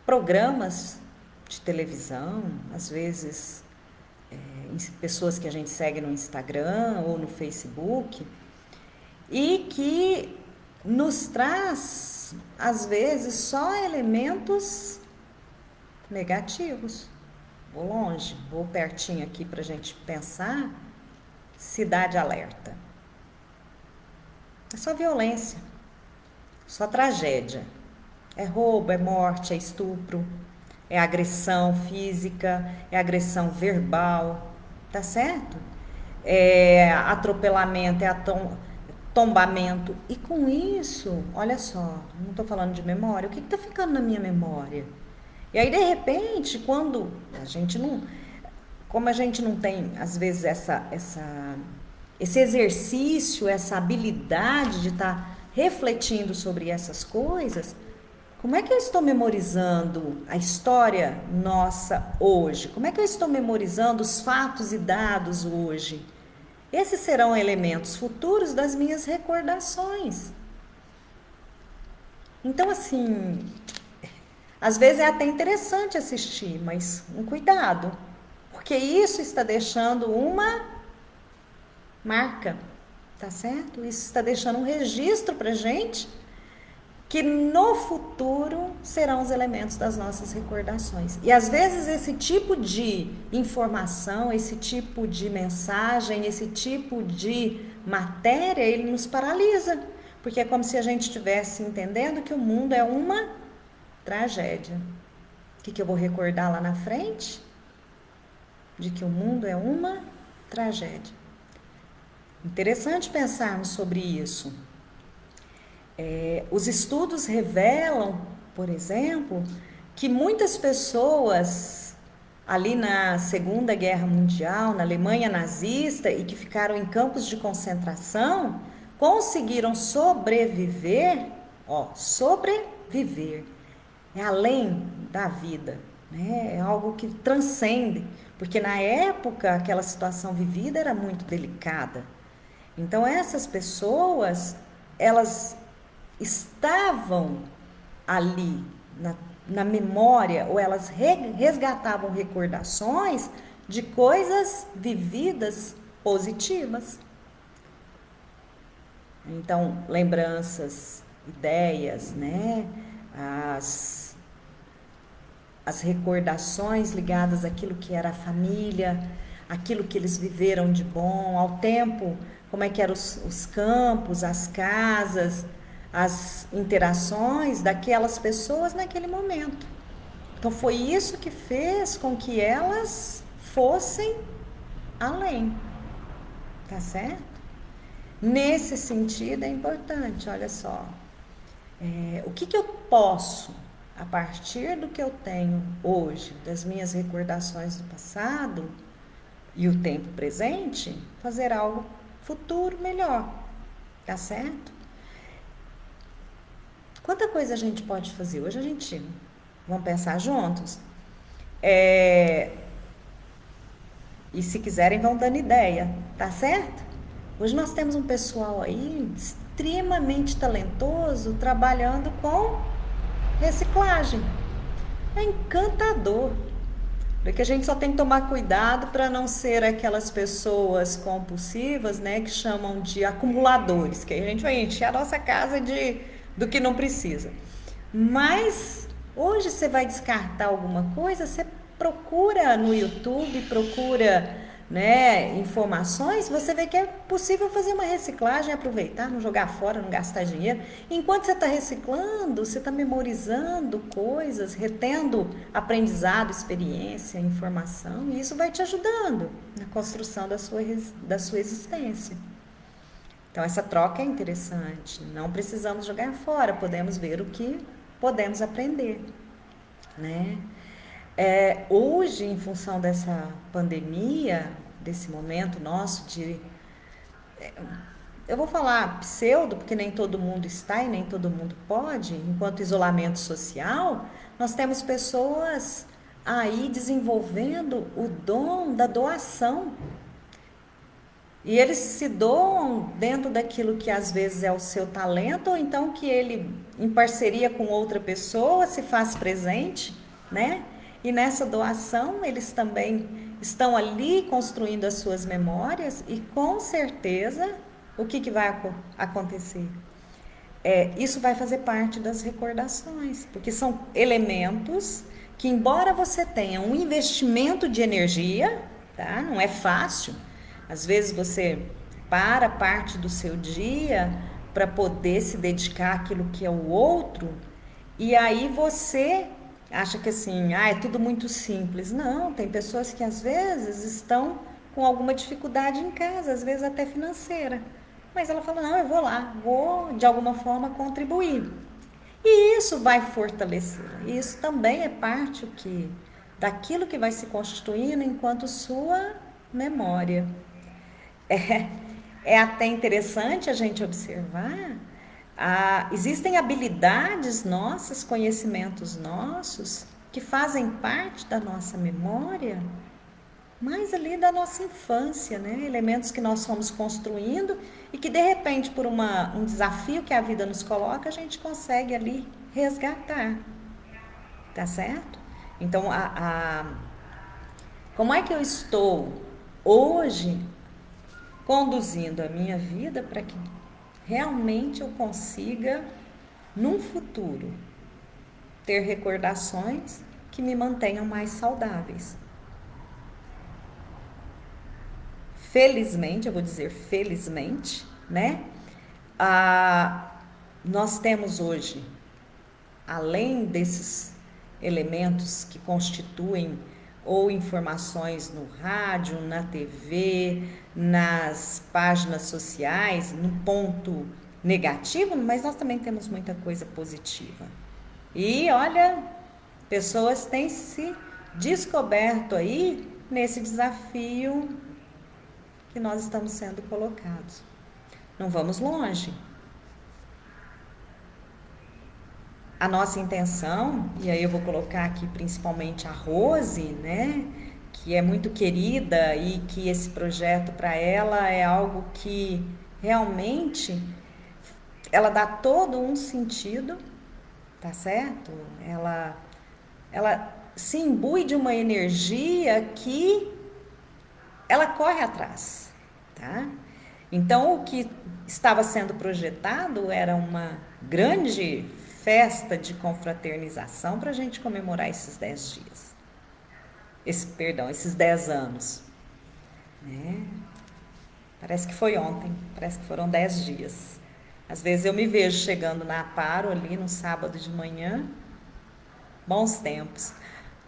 programas de televisão, às vezes pessoas que a gente segue no Instagram ou no Facebook, e que nos traz, às vezes, só elementos negativos. Vou longe, vou pertinho aqui para a gente pensar. Cidade Alerta. É só violência, só tragédia. É roubo, é morte, é estupro, é agressão física, é agressão verbal, tá certo? É atropelamento, é tombamento. E com isso, olha só, não estou falando de memória, o que está ficando na minha memória? E aí, de repente, quando a gente não... como a gente não tem, às vezes, esse exercício, essa habilidade de estar refletindo sobre essas coisas, como é que eu estou memorizando a história nossa hoje? Como é que eu estou memorizando os fatos e dados hoje? Esses serão elementos futuros das minhas recordações. Então, assim, às vezes é até interessante assistir, mas um cuidado, porque isso está deixando uma marca, tá certo? Isso está deixando um registro pra gente que no futuro serão os elementos das nossas recordações. E às vezes esse tipo de informação, esse tipo de mensagem, esse tipo de matéria, ele nos paralisa, porque é como se a gente estivesse entendendo que o mundo é uma tragédia. O que eu vou recordar lá na frente? De que o mundo é uma tragédia. Interessante pensarmos sobre isso. Os estudos revelam, por exemplo, que muitas pessoas ali na Segunda Guerra Mundial, na Alemanha nazista, e que ficaram em campos de concentração, conseguiram sobreviver, sobreviver, é além da vida, né? É algo que transcende, porque na época aquela situação vivida era muito delicada. Então essas pessoas, elas estavam ali na memória, ou elas resgatavam recordações de coisas vividas positivas. Então, lembranças, ideias, né? As recordações ligadas àquilo que era a família, aquilo que eles viveram de bom, ao tempo, como é que eram os campos, as casas, as interações daquelas pessoas naquele momento. Então foi isso que fez com que elas fossem além, tá certo? Nesse sentido é importante, olha só, o que eu posso, a partir do que eu tenho hoje, das minhas recordações do passado e o tempo presente, fazer algo futuro melhor, tá certo? Quanta coisa a gente pode fazer? Hoje a gente, vamos pensar juntos? E se quiserem vão dando ideia, tá certo? Hoje nós temos um pessoal aí extremamente talentoso trabalhando com reciclagem. É encantador. Porque a gente só tem que tomar cuidado para não ser aquelas pessoas compulsivas, né, que chamam de acumuladores, que aí a gente vai encher a nossa casa do que não precisa. Mas hoje você vai descartar alguma coisa, você procura no YouTube, procura, né, informações, você vê que é possível fazer uma reciclagem, aproveitar, não jogar fora, não gastar dinheiro. Enquanto você está reciclando, você está memorizando coisas, retendo aprendizado, experiência, informação, e isso vai te ajudando na construção da sua existência. Então essa troca é interessante, não precisamos jogar fora, podemos ver o que podemos aprender, né? Hoje, em função dessa pandemia, desse momento nosso eu vou falar pseudo, porque nem todo mundo está e nem todo mundo pode, enquanto isolamento social, nós temos pessoas aí desenvolvendo o dom da doação. E eles se doam dentro daquilo que às vezes é o seu talento, ou então que ele, em parceria com outra pessoa, se faz presente, né? E nessa doação eles também estão ali construindo as suas memórias e com certeza o que vai acontecer? Isso vai fazer parte das recordações, porque são elementos que, embora você tenha um investimento de energia, tá? Não é fácil. Às vezes você para parte do seu dia para poder se dedicar àquilo que é o outro, e aí você acha que assim, é tudo muito simples. Não, tem pessoas que às vezes estão com alguma dificuldade em casa, às vezes até financeira. Mas ela fala, não, eu vou lá, vou de alguma forma contribuir. E isso vai fortalecer. Isso também é parte daquilo que vai se constituindo enquanto sua memória. É até interessante a gente observar, existem habilidades nossas, conhecimentos nossos, que fazem parte da nossa memória, mas ali da nossa infância, né? Elementos que nós fomos construindo e que de repente por um desafio que a vida nos coloca, a gente consegue ali resgatar, tá certo? Então, como é que eu estou hoje conduzindo a minha vida para que realmente eu consiga, num futuro, ter recordações que me mantenham mais saudáveis. Felizmente, eu vou dizer felizmente, né? Nós temos hoje, além desses elementos que constituem ou informações no rádio, na TV, nas páginas sociais, no ponto negativo, mas nós também temos muita coisa positiva. E olha, pessoas têm se descoberto aí nesse desafio que nós estamos sendo colocados. Não vamos longe. A nossa intenção, e aí eu vou colocar aqui principalmente a Rose, né, que é muito querida e que esse projeto para ela é algo que realmente ela dá todo um sentido, tá certo? Ela se imbui de uma energia que ela corre atrás, tá? Então, o que estava sendo projetado era uma grande festa de confraternização para a gente comemorar esses 10 dias. Esses 10 anos. Né? Parece que foi ontem, parece que foram 10 dias. Às vezes eu me vejo chegando na Aparo ali no sábado de manhã, bons tempos.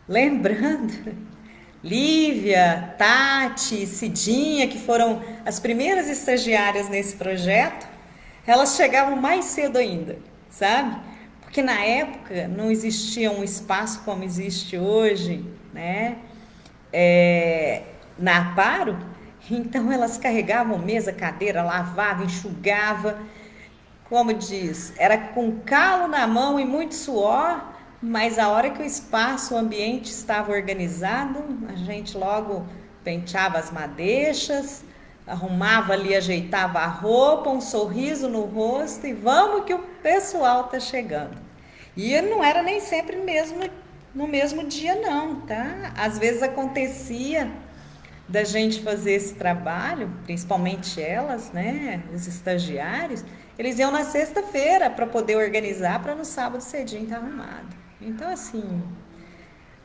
Lembrando, Lívia, Tati, Cidinha, que foram as primeiras estagiárias nesse projeto, elas chegavam mais cedo ainda, sabe? Porque na época não existia um espaço como existe hoje, né? Na Aparo, então elas carregavam mesa, cadeira, lavavam, enxugavam, como diz, era com calo na mão e muito suor, mas a hora que o espaço, o ambiente estava organizado, a gente logo penteava as madeixas, arrumava ali, ajeitava a roupa, um sorriso no rosto e vamos que o pessoal tá chegando. E não era nem sempre no mesmo dia não, tá? Às vezes acontecia da gente fazer esse trabalho, principalmente elas, né, os estagiários, eles iam na sexta-feira para poder organizar para no sábado cedinho estar arrumado. Então, assim,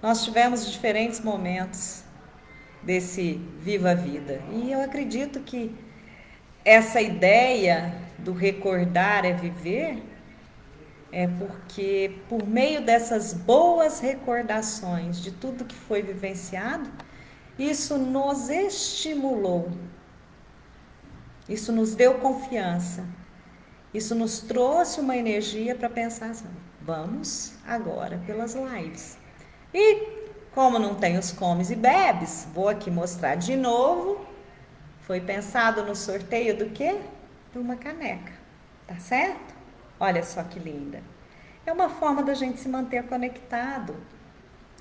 nós tivemos diferentes momentos desse Viva a Vida. E eu acredito que essa ideia do recordar é viver é porque por meio dessas boas recordações de tudo que foi vivenciado, isso nos estimulou, isso nos deu confiança, isso nos trouxe uma energia para pensar assim, vamos agora pelas lives. E como não tem os comes e bebes, vou aqui mostrar de novo. Foi pensado no sorteio do quê? De uma caneca, tá certo? Olha só que linda. É uma forma da gente se manter conectado.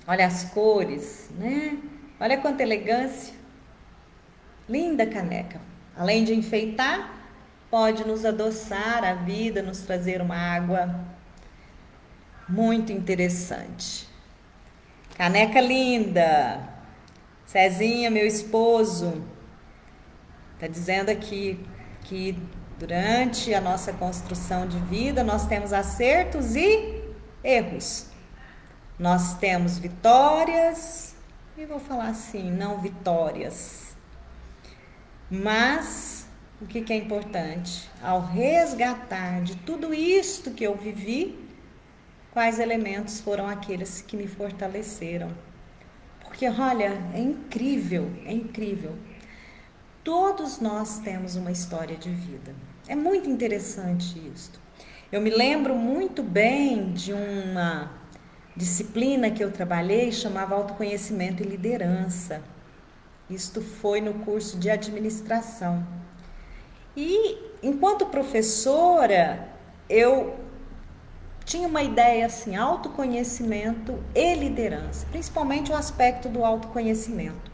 Olha as cores, né? Olha quanta elegância. Linda caneca. Além de enfeitar, pode nos adoçar a vida, nos trazer uma água muito interessante. Caneca linda. Cezinha, meu esposo, está dizendo aqui que durante a nossa construção de vida nós temos acertos e erros. Nós temos vitórias e vou falar assim, não vitórias. Mas o que é importante? Ao resgatar de tudo isto que eu vivi, quais elementos foram aqueles que me fortaleceram? Porque, olha, é incrível, é incrível. Todos nós temos uma história de vida. É muito interessante isso. Eu me lembro muito bem de disciplina que eu trabalhei chamava autoconhecimento e liderança. Isto foi no curso de administração. E enquanto professora, eu tinha uma ideia assim, autoconhecimento e liderança, principalmente o aspecto do autoconhecimento.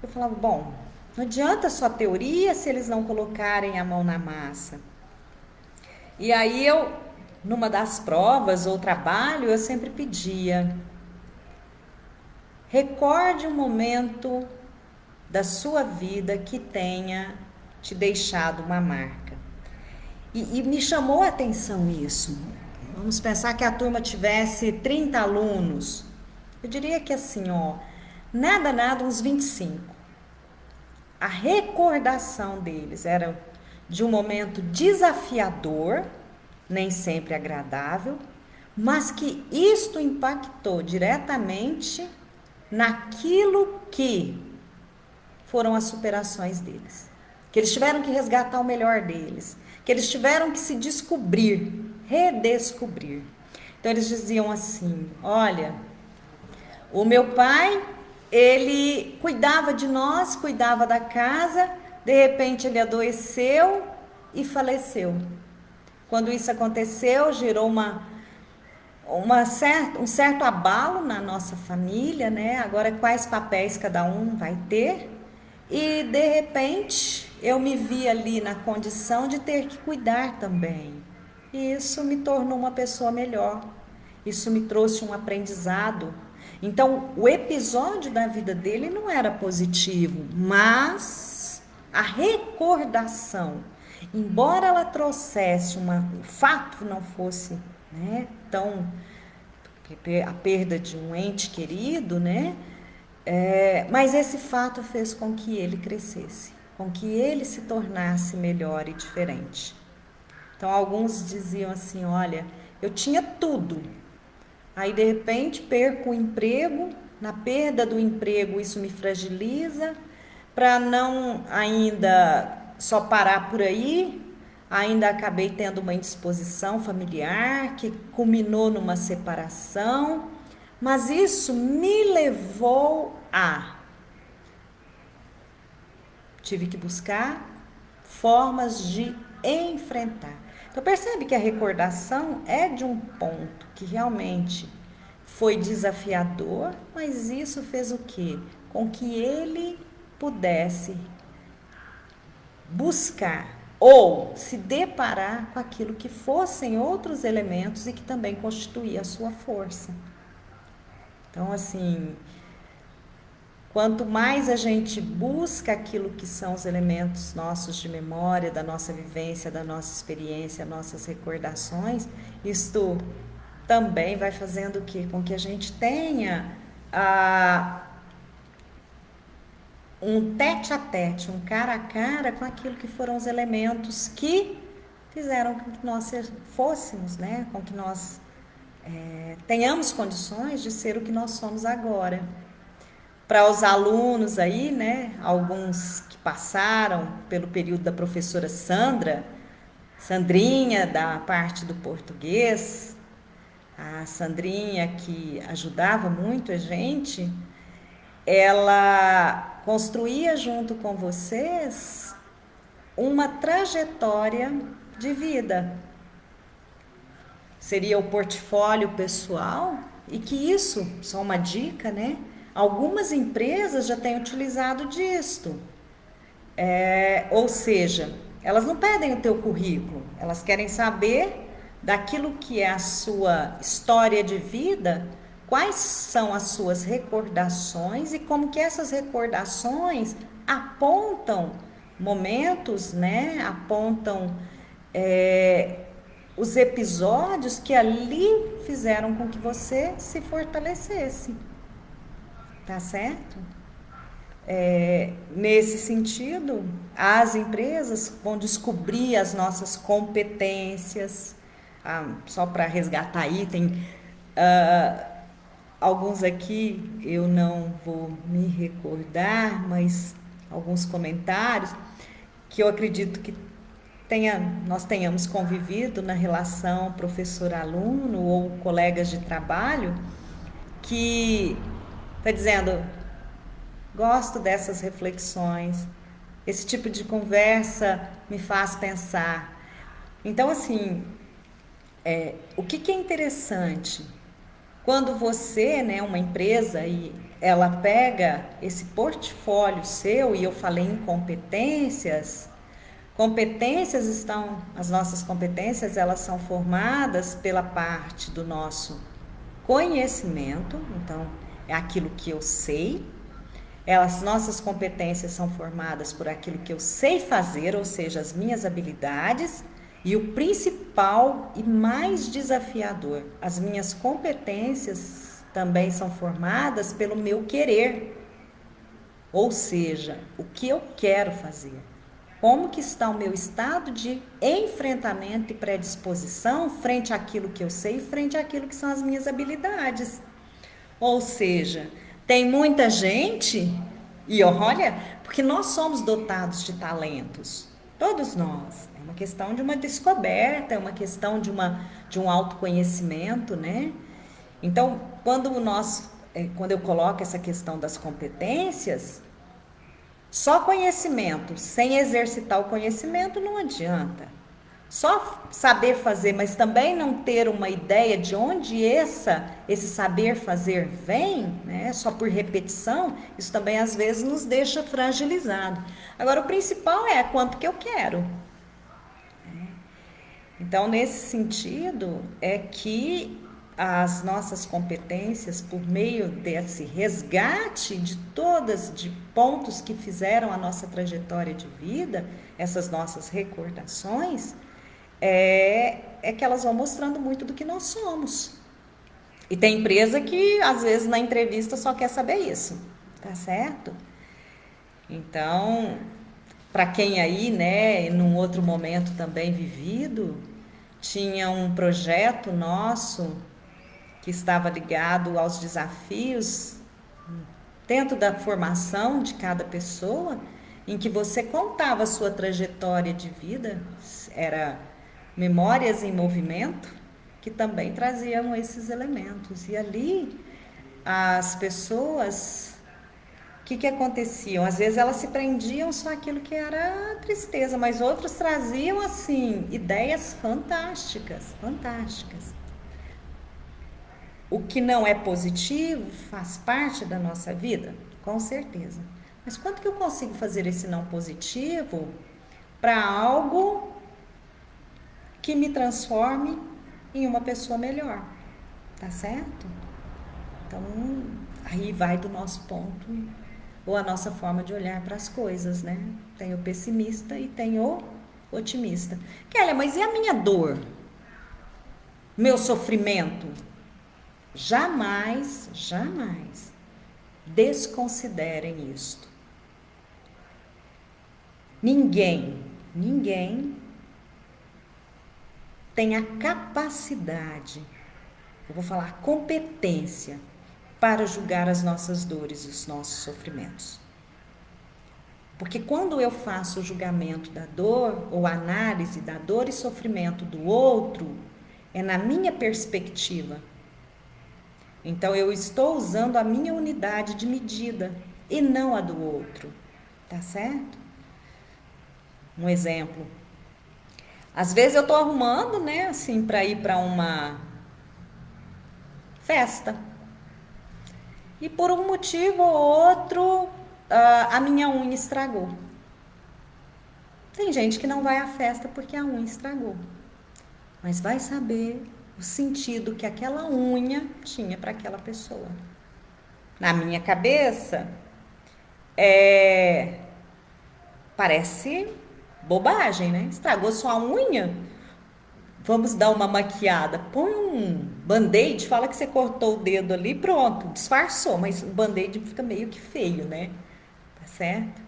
Eu falava, bom, não adianta só teoria se eles não colocarem a mão na massa. E aí eu, numa das provas ou trabalho, eu sempre pedia, recorde um momento da sua vida que tenha te deixado uma marca. E me chamou a atenção isso. Vamos pensar que a turma tivesse 30 alunos. Eu diria que assim, ó, nada, uns 25. A recordação deles era de um momento desafiador, nem sempre agradável, mas que isto impactou diretamente naquilo que foram as superações deles. Que eles tiveram que resgatar o melhor deles, que eles tiveram que se descobrir, redescobrir. Então eles diziam assim, olha, o meu pai, ele cuidava de nós, cuidava da casa, de repente ele adoeceu e faleceu. Quando isso aconteceu, gerou um certo abalo na nossa família, né? Agora, quais papéis cada um vai ter? E, de repente, eu me vi ali na condição de ter que cuidar também. E isso me tornou uma pessoa melhor. Isso me trouxe um aprendizado. Então, o episódio da vida dele não era positivo, mas a recordação, embora ela trouxesse o fato não fosse, né, tão a perda de um ente querido, né? Mas esse fato fez com que ele crescesse, com que ele se tornasse melhor e diferente. Então, alguns diziam assim, olha, eu tinha tudo, aí de repente perco o emprego, na perda do emprego isso me fragiliza, para não ainda só parar por aí, ainda acabei tendo uma indisposição familiar que culminou numa separação, mas isso me levou a... Tive que buscar formas de enfrentar. Então percebe que a recordação é de um ponto que realmente foi desafiador, mas isso fez o quê? Com que ele pudesse buscar ou se deparar com aquilo que fossem outros elementos e que também constituía a sua força. Então, assim, quanto mais a gente busca aquilo que são os elementos nossos de memória, da nossa vivência, da nossa experiência, nossas recordações, isto também vai fazendo o quê? Com que a gente tenha um tete a tete, um cara a cara com aquilo que foram os elementos que fizeram com que nós fôssemos, né? Com que nós tenhamos condições de ser o que nós somos agora. Para os alunos aí, né? Alguns que passaram pelo período da professora Sandrinha, da parte do português, a Sandrinha que ajudava muito a gente, ela construía junto com vocês uma trajetória de vida. Seria o portfólio pessoal e que isso, só uma dica, né? Algumas empresas já têm utilizado disto. Ou seja, elas não pedem o teu currículo, elas querem saber daquilo que é a sua história de vida, quais são as suas recordações e como que essas recordações apontam momentos, né? Apontam os episódios que ali fizeram com que você se fortalecesse. Tá certo? Nesse sentido, as empresas vão descobrir as nossas competências. Só para resgatar aí, tem alguns aqui, eu não vou me recordar, mas alguns comentários que eu acredito que nós tenhamos convivido na relação professor-aluno ou colegas de trabalho que está dizendo, gosto dessas reflexões, esse tipo de conversa me faz pensar. Então, assim, o que é interessante? Quando você, né, uma empresa, e ela pega esse portfólio seu, e eu falei em competências, as nossas competências, elas são formadas pela parte do nosso conhecimento, então é aquilo que eu sei. As nossas competências são formadas por aquilo que eu sei fazer, ou seja, as minhas habilidades. E o principal e mais desafiador, as minhas competências também são formadas pelo meu querer, ou seja, o que eu quero fazer. Como que está o meu estado de enfrentamento e predisposição frente àquilo que eu sei, frente àquilo que são as minhas habilidades. Ou seja, tem muita gente, e olha, porque nós somos dotados de talentos, todos nós. É uma questão de uma descoberta, é uma questão de um autoconhecimento, né? Então, quando eu coloco essa questão das competências, só conhecimento, sem exercitar o conhecimento, não adianta. Só saber fazer, mas também não ter uma ideia de onde esse saber fazer vem, né? Só por repetição, isso também às vezes nos deixa fragilizado. Agora, o principal é quanto que eu quero. Então, nesse sentido, é que as nossas competências, por meio desse resgate de pontos que fizeram a nossa trajetória de vida, essas nossas recordações, é que elas vão mostrando muito do que nós somos. E tem empresa que, às vezes, na entrevista só quer saber isso, tá certo? Então, para quem aí, né, num outro momento também vivido, tinha um projeto nosso que estava ligado aos desafios dentro da formação de cada pessoa, em que você contava a sua trajetória de vida, era Memórias em Movimento, que também traziam esses elementos. E ali as pessoas, o que aconteciam? Às vezes elas se prendiam só aquilo que era tristeza, mas outros traziam assim ideias fantásticas, fantásticas. O que não é positivo faz parte da nossa vida, com certeza. Mas quanto que eu consigo fazer esse não positivo para algo que me transforme em uma pessoa melhor, tá certo? Então, aí vai do nosso ponto, ou a nossa forma de olhar para as coisas, né? Tem o pessimista e tem o otimista. Kélia, mas e a minha dor? Meu sofrimento? Jamais, jamais desconsiderem isto. Ninguém tem a capacidade, eu vou falar competência, para julgar as nossas dores e os nossos sofrimentos. Porque quando eu faço o julgamento da dor, ou análise da dor e sofrimento do outro, é na minha perspectiva. Então, eu estou usando a minha unidade de medida e não a do outro, tá certo? Um exemplo. Às vezes eu estou arrumando, né, assim, para ir para uma festa. E por um motivo ou outro, a minha unha estragou. Tem gente que não vai à festa porque a unha estragou. Mas vai saber o sentido que aquela unha tinha para aquela pessoa. Na minha cabeça, parece bobagem, né? Estragou sua unha? Vamos dar uma maquiada. Põe um band-aid, fala que você cortou o dedo ali, pronto, disfarçou, mas o band-aid fica meio que feio, né? Tá certo?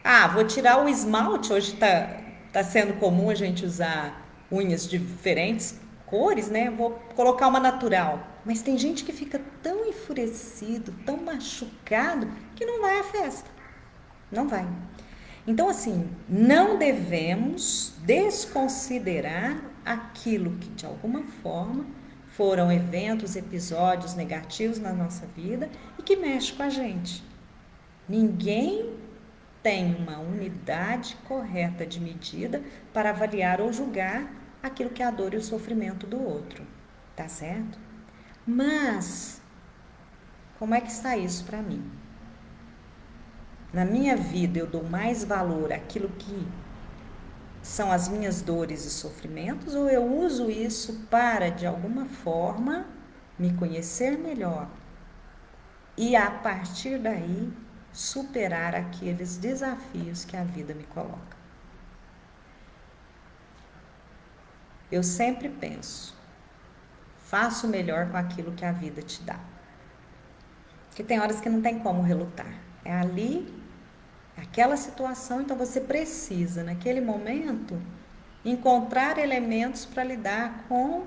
Ah, vou tirar o esmalte, hoje tá sendo comum a gente usar unhas de diferentes cores, né? Vou colocar uma natural. Mas tem gente que fica tão enfurecido, tão machucado, que não vai à festa. Não vai. Então, assim, não devemos desconsiderar aquilo que, de alguma forma, foram eventos, episódios negativos na nossa vida e que mexe com a gente. Ninguém tem uma unidade correta de medida para avaliar ou julgar aquilo que é a dor e o sofrimento do outro, tá certo? Mas, como é que está isso para mim? Na minha vida eu dou mais valor àquilo que são as minhas dores e sofrimentos, ou eu uso isso para, de alguma forma, me conhecer melhor e, a partir daí, superar aqueles desafios que a vida me coloca? Eu sempre penso, faça o melhor com aquilo que a vida te dá. Porque tem horas que não tem como relutar. É ali, aquela situação, então você precisa, naquele momento, encontrar elementos para lidar com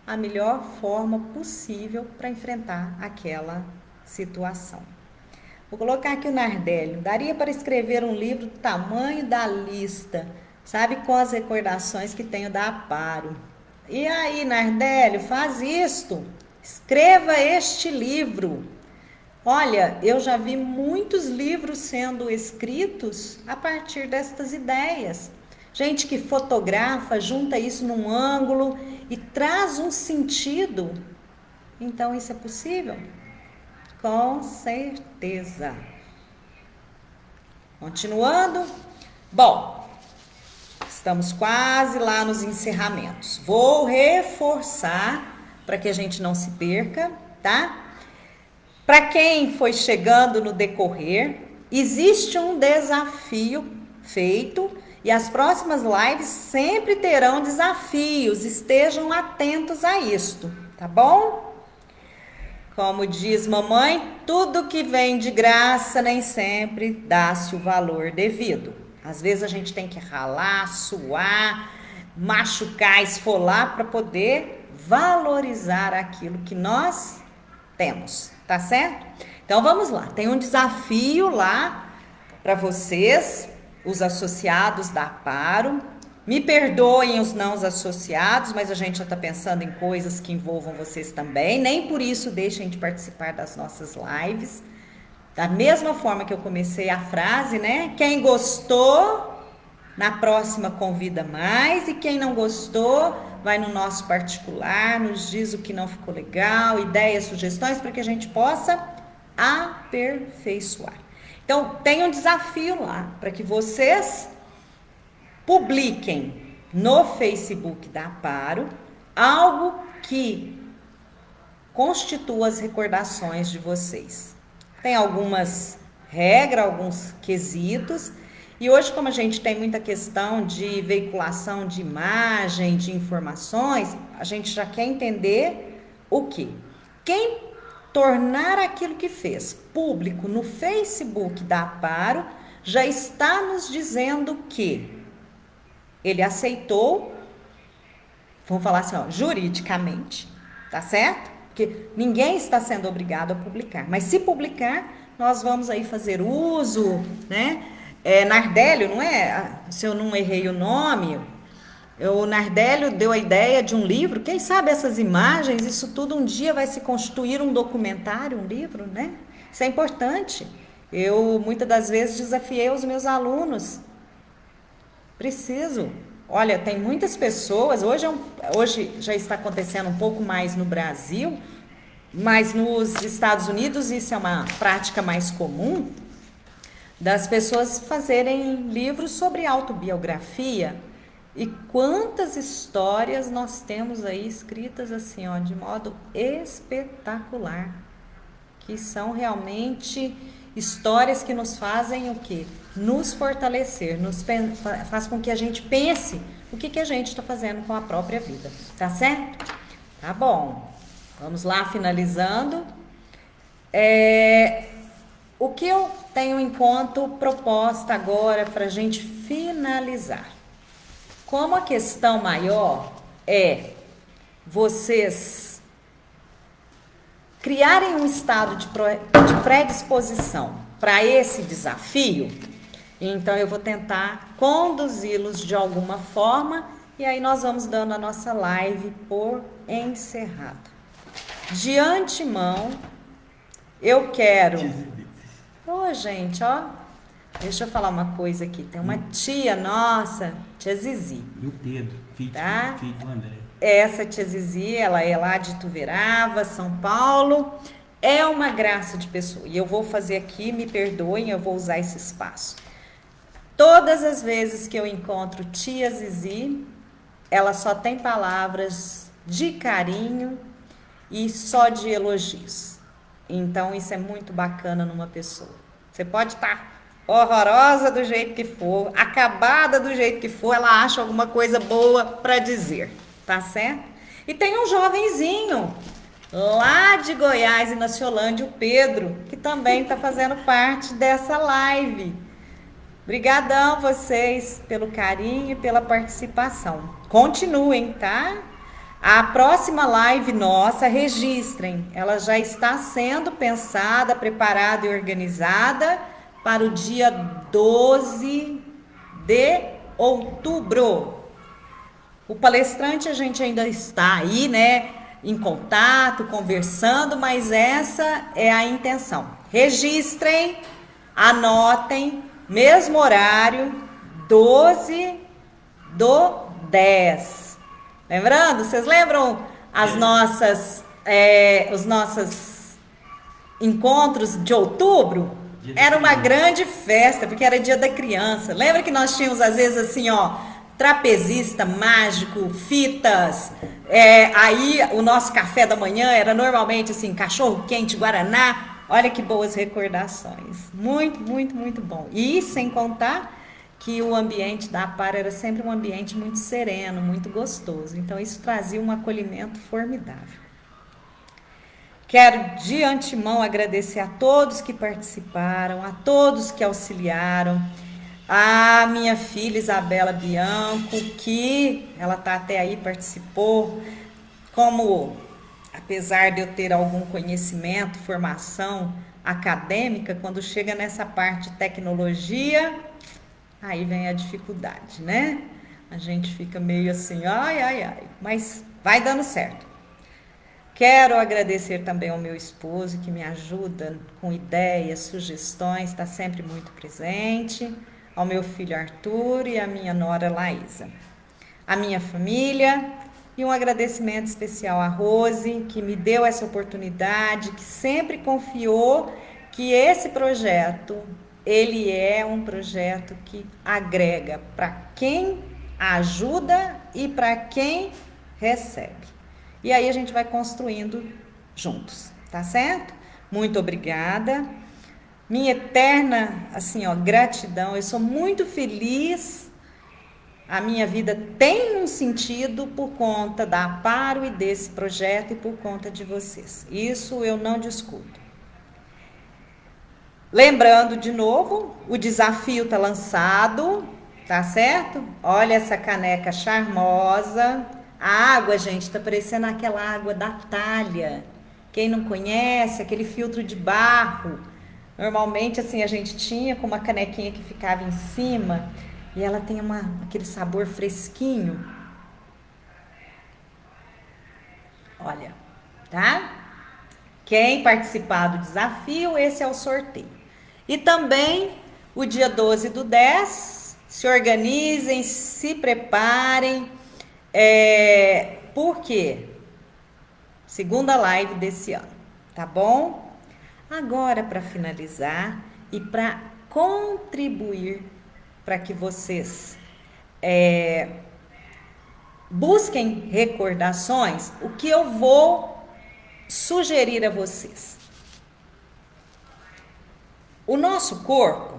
a melhor forma possível para enfrentar aquela situação. Vou colocar aqui o Nardélio. Daria para escrever um livro do tamanho da lista, sabe, com as recordações que tenho da Aparo. E aí, Nardélio, faz isto. Escreva este livro. Olha, eu já vi muitos livros sendo escritos a partir destas ideias. Gente que fotografa, junta isso num ângulo e traz um sentido. Então, isso é possível? Com certeza. Continuando. Bom, estamos quase lá nos encerramentos. Vou reforçar para que a gente não se perca, tá? Para quem foi chegando no decorrer, existe um desafio feito e as próximas lives sempre terão desafios. Estejam atentos a isto, tá bom? Como diz mamãe, tudo que vem de graça nem sempre dá-se o valor devido. Às vezes a gente tem que ralar, suar, machucar, esfolar para poder valorizar aquilo que nós temos, tá certo? Então vamos lá, tem um desafio lá para vocês, os associados da Aparo. Me perdoem os não associados, mas a gente já está pensando em coisas que envolvam vocês também. Nem por isso deixem de participar das nossas lives. Da mesma forma que eu comecei a frase, né? Quem gostou, na próxima convida mais. E quem não gostou, vai no nosso particular, nos diz o que não ficou legal, ideias, sugestões, para que a gente possa aperfeiçoar. Então, tem um desafio lá, para que vocês publiquem no Facebook da Aparo algo que constitua as recordações de vocês. Tem algumas regras, alguns quesitos, e hoje, como a gente tem muita questão de veiculação de imagem, de informações, a gente já quer entender o quê? Quem tornar aquilo que fez público no Facebook da Aparo já está nos dizendo que ele aceitou, vamos falar assim, ó, juridicamente, tá certo? Porque ninguém está sendo obrigado a publicar. Mas se publicar, nós vamos aí fazer uso, né? Nardélio, não é? Se eu não errei o nome, o Nardélio deu a ideia de um livro. Quem sabe essas imagens, isso tudo um dia vai se constituir um documentário, um livro, né? Isso é importante. Eu, muitas das vezes, desafiei os meus alunos. Preciso. Olha, tem muitas pessoas, hoje já está acontecendo um pouco mais no Brasil, mas nos Estados Unidos isso é uma prática mais comum, das pessoas fazerem livros sobre autobiografia. E quantas histórias nós temos aí escritas assim, ó, de modo espetacular, que são realmente histórias que nos fazem o quê? Nos fortalecer, faz com que a gente pense o que a gente está fazendo com a própria vida, tá certo? Tá bom, vamos lá, finalizando. O que eu tenho enquanto proposta agora para a gente finalizar? Como a questão maior é vocês criarem um estado de predisposição para esse desafio, Então eu vou tentar conduzi-los de alguma forma e aí nós vamos dando a nossa live por encerrada. De antemão, eu quero... Ô, gente, ó, deixa eu falar uma coisa aqui. Tem uma tia nossa, tia Zizi. E o Pedro, filho do André. Essa tia Zizi, ela é lá de Ituverava, São Paulo. É uma graça de pessoa. E eu vou fazer aqui, me perdoem, eu vou usar esse espaço. Todas as vezes que eu encontro tia Zizi, ela só tem palavras de carinho e só de elogios. Então, isso é muito bacana numa pessoa. Você pode estar horrorosa do jeito que for, acabada do jeito que for, ela acha alguma coisa boa para dizer, tá certo? E tem um jovenzinho lá de Goiás e na Ciolândia, o Pedro, que também está fazendo parte dessa live. Obrigadão vocês pelo carinho e pela participação. Continuem, tá? A próxima live nossa, registrem. Ela já está sendo pensada, preparada e organizada para o dia 12 de outubro. O palestrante a gente ainda está aí, né? Em contato, conversando, mas essa é a intenção. Registrem, anotem. Mesmo horário, 12 do 10. Lembrando? Vocês lembram os nossos encontros de outubro? Era uma grande festa, porque era dia da criança. Lembra que nós tínhamos, às vezes, assim, ó, trapezista mágico, fitas. Aí, o nosso café da manhã era normalmente, assim, cachorro quente, guaraná. Olha que boas recordações. Muito, muito, muito bom. E sem contar que o ambiente da APAR era sempre um ambiente muito sereno, muito gostoso. Então, isso trazia um acolhimento formidável. Quero, de antemão, agradecer a todos que participaram, a todos que auxiliaram, a minha filha Isabela Bianco, que ela está até aí, participou, apesar de eu ter algum conhecimento, formação acadêmica, quando chega nessa parte de tecnologia, aí vem a dificuldade, né? A gente fica meio assim, ai, mas vai dando certo. Quero agradecer também ao meu esposo, que me ajuda com ideias, sugestões, está sempre muito presente, ao meu filho Arthur e à minha nora Laísa. A minha família... E um agradecimento especial à Rose, que me deu essa oportunidade, que sempre confiou que esse projeto, ele é um projeto que agrega para quem ajuda e para quem recebe. E aí a gente vai construindo juntos, tá certo? Muito obrigada. Minha eterna, assim, ó, gratidão. Eu sou muito feliz. A minha vida tem um sentido por conta da Aparo e desse projeto e por conta de vocês. Isso eu não discuto. Lembrando de novo, o desafio está lançado, tá certo? Olha essa caneca charmosa. A água, gente, está parecendo aquela água da Thalia. Quem não conhece, aquele filtro de barro. Normalmente, assim, a gente tinha com uma canequinha que ficava em cima... E ela tem aquele sabor fresquinho. Olha, tá? Quem participar do desafio, esse é o sorteio. E também, o dia 12 do 10, se organizem, se preparem. Por quê? Segunda live desse ano, tá bom? Agora, para finalizar e para contribuir para que vocês busquem recordações, o que eu vou sugerir a vocês. O nosso corpo,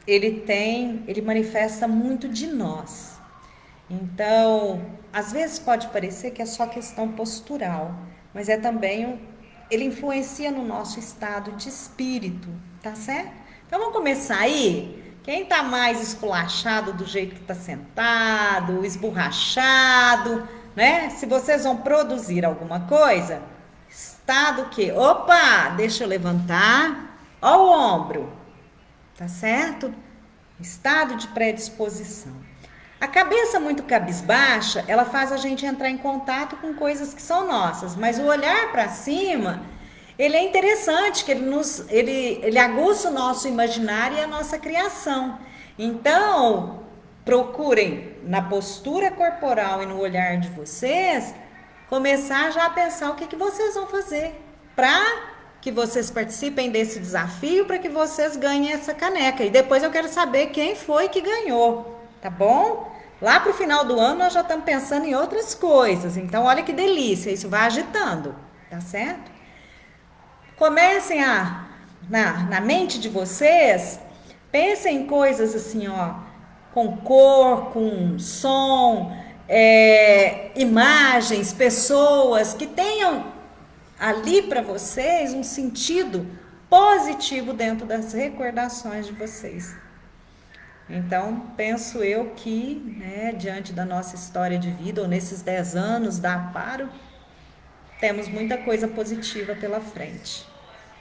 ele manifesta muito de nós. Então, às vezes pode parecer que é só questão postural, mas é também, ele influencia no nosso estado de espírito, tá certo? Então, vamos começar aí? Quem está mais esculachado do jeito que está sentado, esborrachado, né? Se vocês vão produzir alguma coisa, está do quê? Opa, deixa eu levantar. Ó o ombro, tá certo? estado de predisposição. A cabeça muito cabisbaixa, ela faz a gente entrar em contato com coisas que são nossas, mas o olhar para cima, ele é interessante, que ele aguça o nosso imaginário e a nossa criação. Então, procurem na postura corporal e no olhar de vocês, começar já a pensar o que vocês vão fazer para que vocês participem desse desafio, para que vocês ganhem essa caneca. E depois eu quero saber quem foi que ganhou, tá bom? Lá para o final do ano nós já estamos pensando em outras coisas. Então, olha que delícia, isso vai agitando, tá certo? Comecem na mente de vocês, pensem em coisas assim, ó, com cor, com som, imagens, pessoas que tenham ali para vocês um sentido positivo dentro das recordações de vocês. Então, penso eu que, né, diante da nossa história de vida, ou nesses 10 anos da Aparo, temos muita coisa positiva pela frente.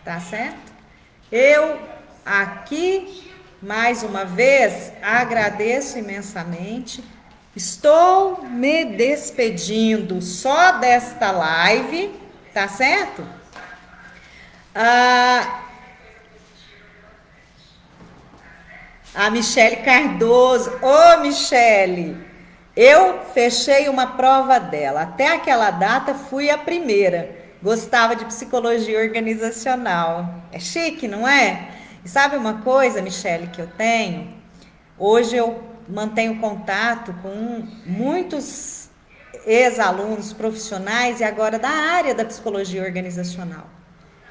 Tá certo? Eu aqui, mais uma vez, agradeço imensamente. Estou me despedindo só desta live, tá certo? A Michele Cardoso. Ô, Michele, eu fechei uma prova dela. Até aquela data fui a primeira. Gostava de psicologia organizacional. É chique, não é? E sabe uma coisa, Michele, que eu tenho? Hoje eu mantenho contato com muitos ex-alunos profissionais e agora da área da psicologia organizacional.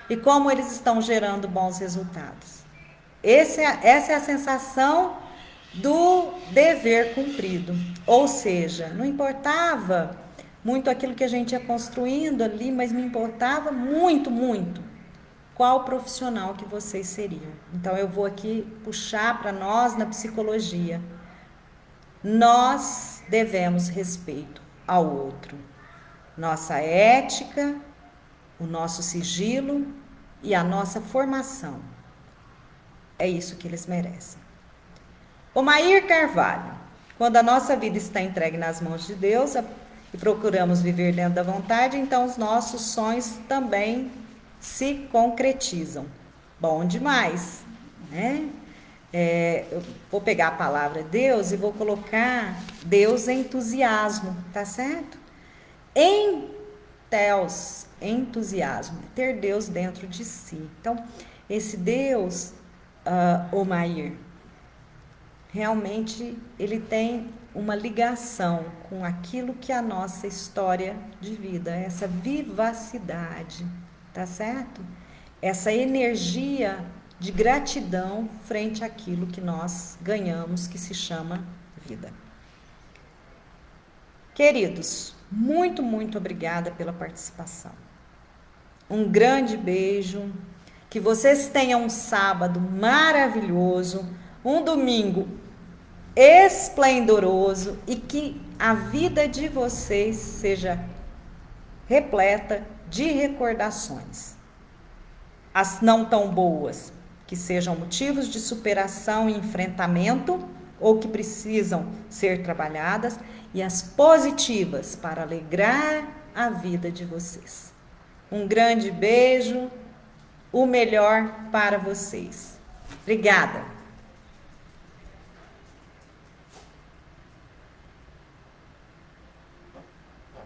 E como eles estão gerando bons resultados. Essa é a sensação do dever cumprido. Ou seja, não importava muito aquilo que a gente ia construindo ali, mas me importava muito, muito qual profissional que vocês seriam. Então, eu vou aqui puxar para nós na psicologia. Nós devemos respeito ao outro. Nossa ética, o nosso sigilo e a nossa formação. É isso que eles merecem. O Mair Carvalho. Quando a nossa vida está entregue nas mãos de Deus e procuramos viver dentro da vontade, então os nossos sonhos também se concretizam. Bom demais, né? Eu vou pegar a palavra Deus e vou colocar Deus em entusiasmo, tá certo? Entusiasmo, ter Deus dentro de si. Então, esse Deus, Omair, realmente ele tem uma ligação com aquilo que é a nossa história de vida, essa vivacidade, tá certo? Essa energia de gratidão frente àquilo que nós ganhamos, que se chama vida. Queridos, muito, muito obrigada pela participação. Um grande beijo, que vocês tenham um sábado maravilhoso, um domingo esplendoroso e que a vida de vocês seja repleta de recordações. As não tão boas, que sejam motivos de superação e enfrentamento ou que precisam ser trabalhadas, e as positivas para alegrar a vida de vocês. Um grande beijo, o melhor para vocês. Obrigada!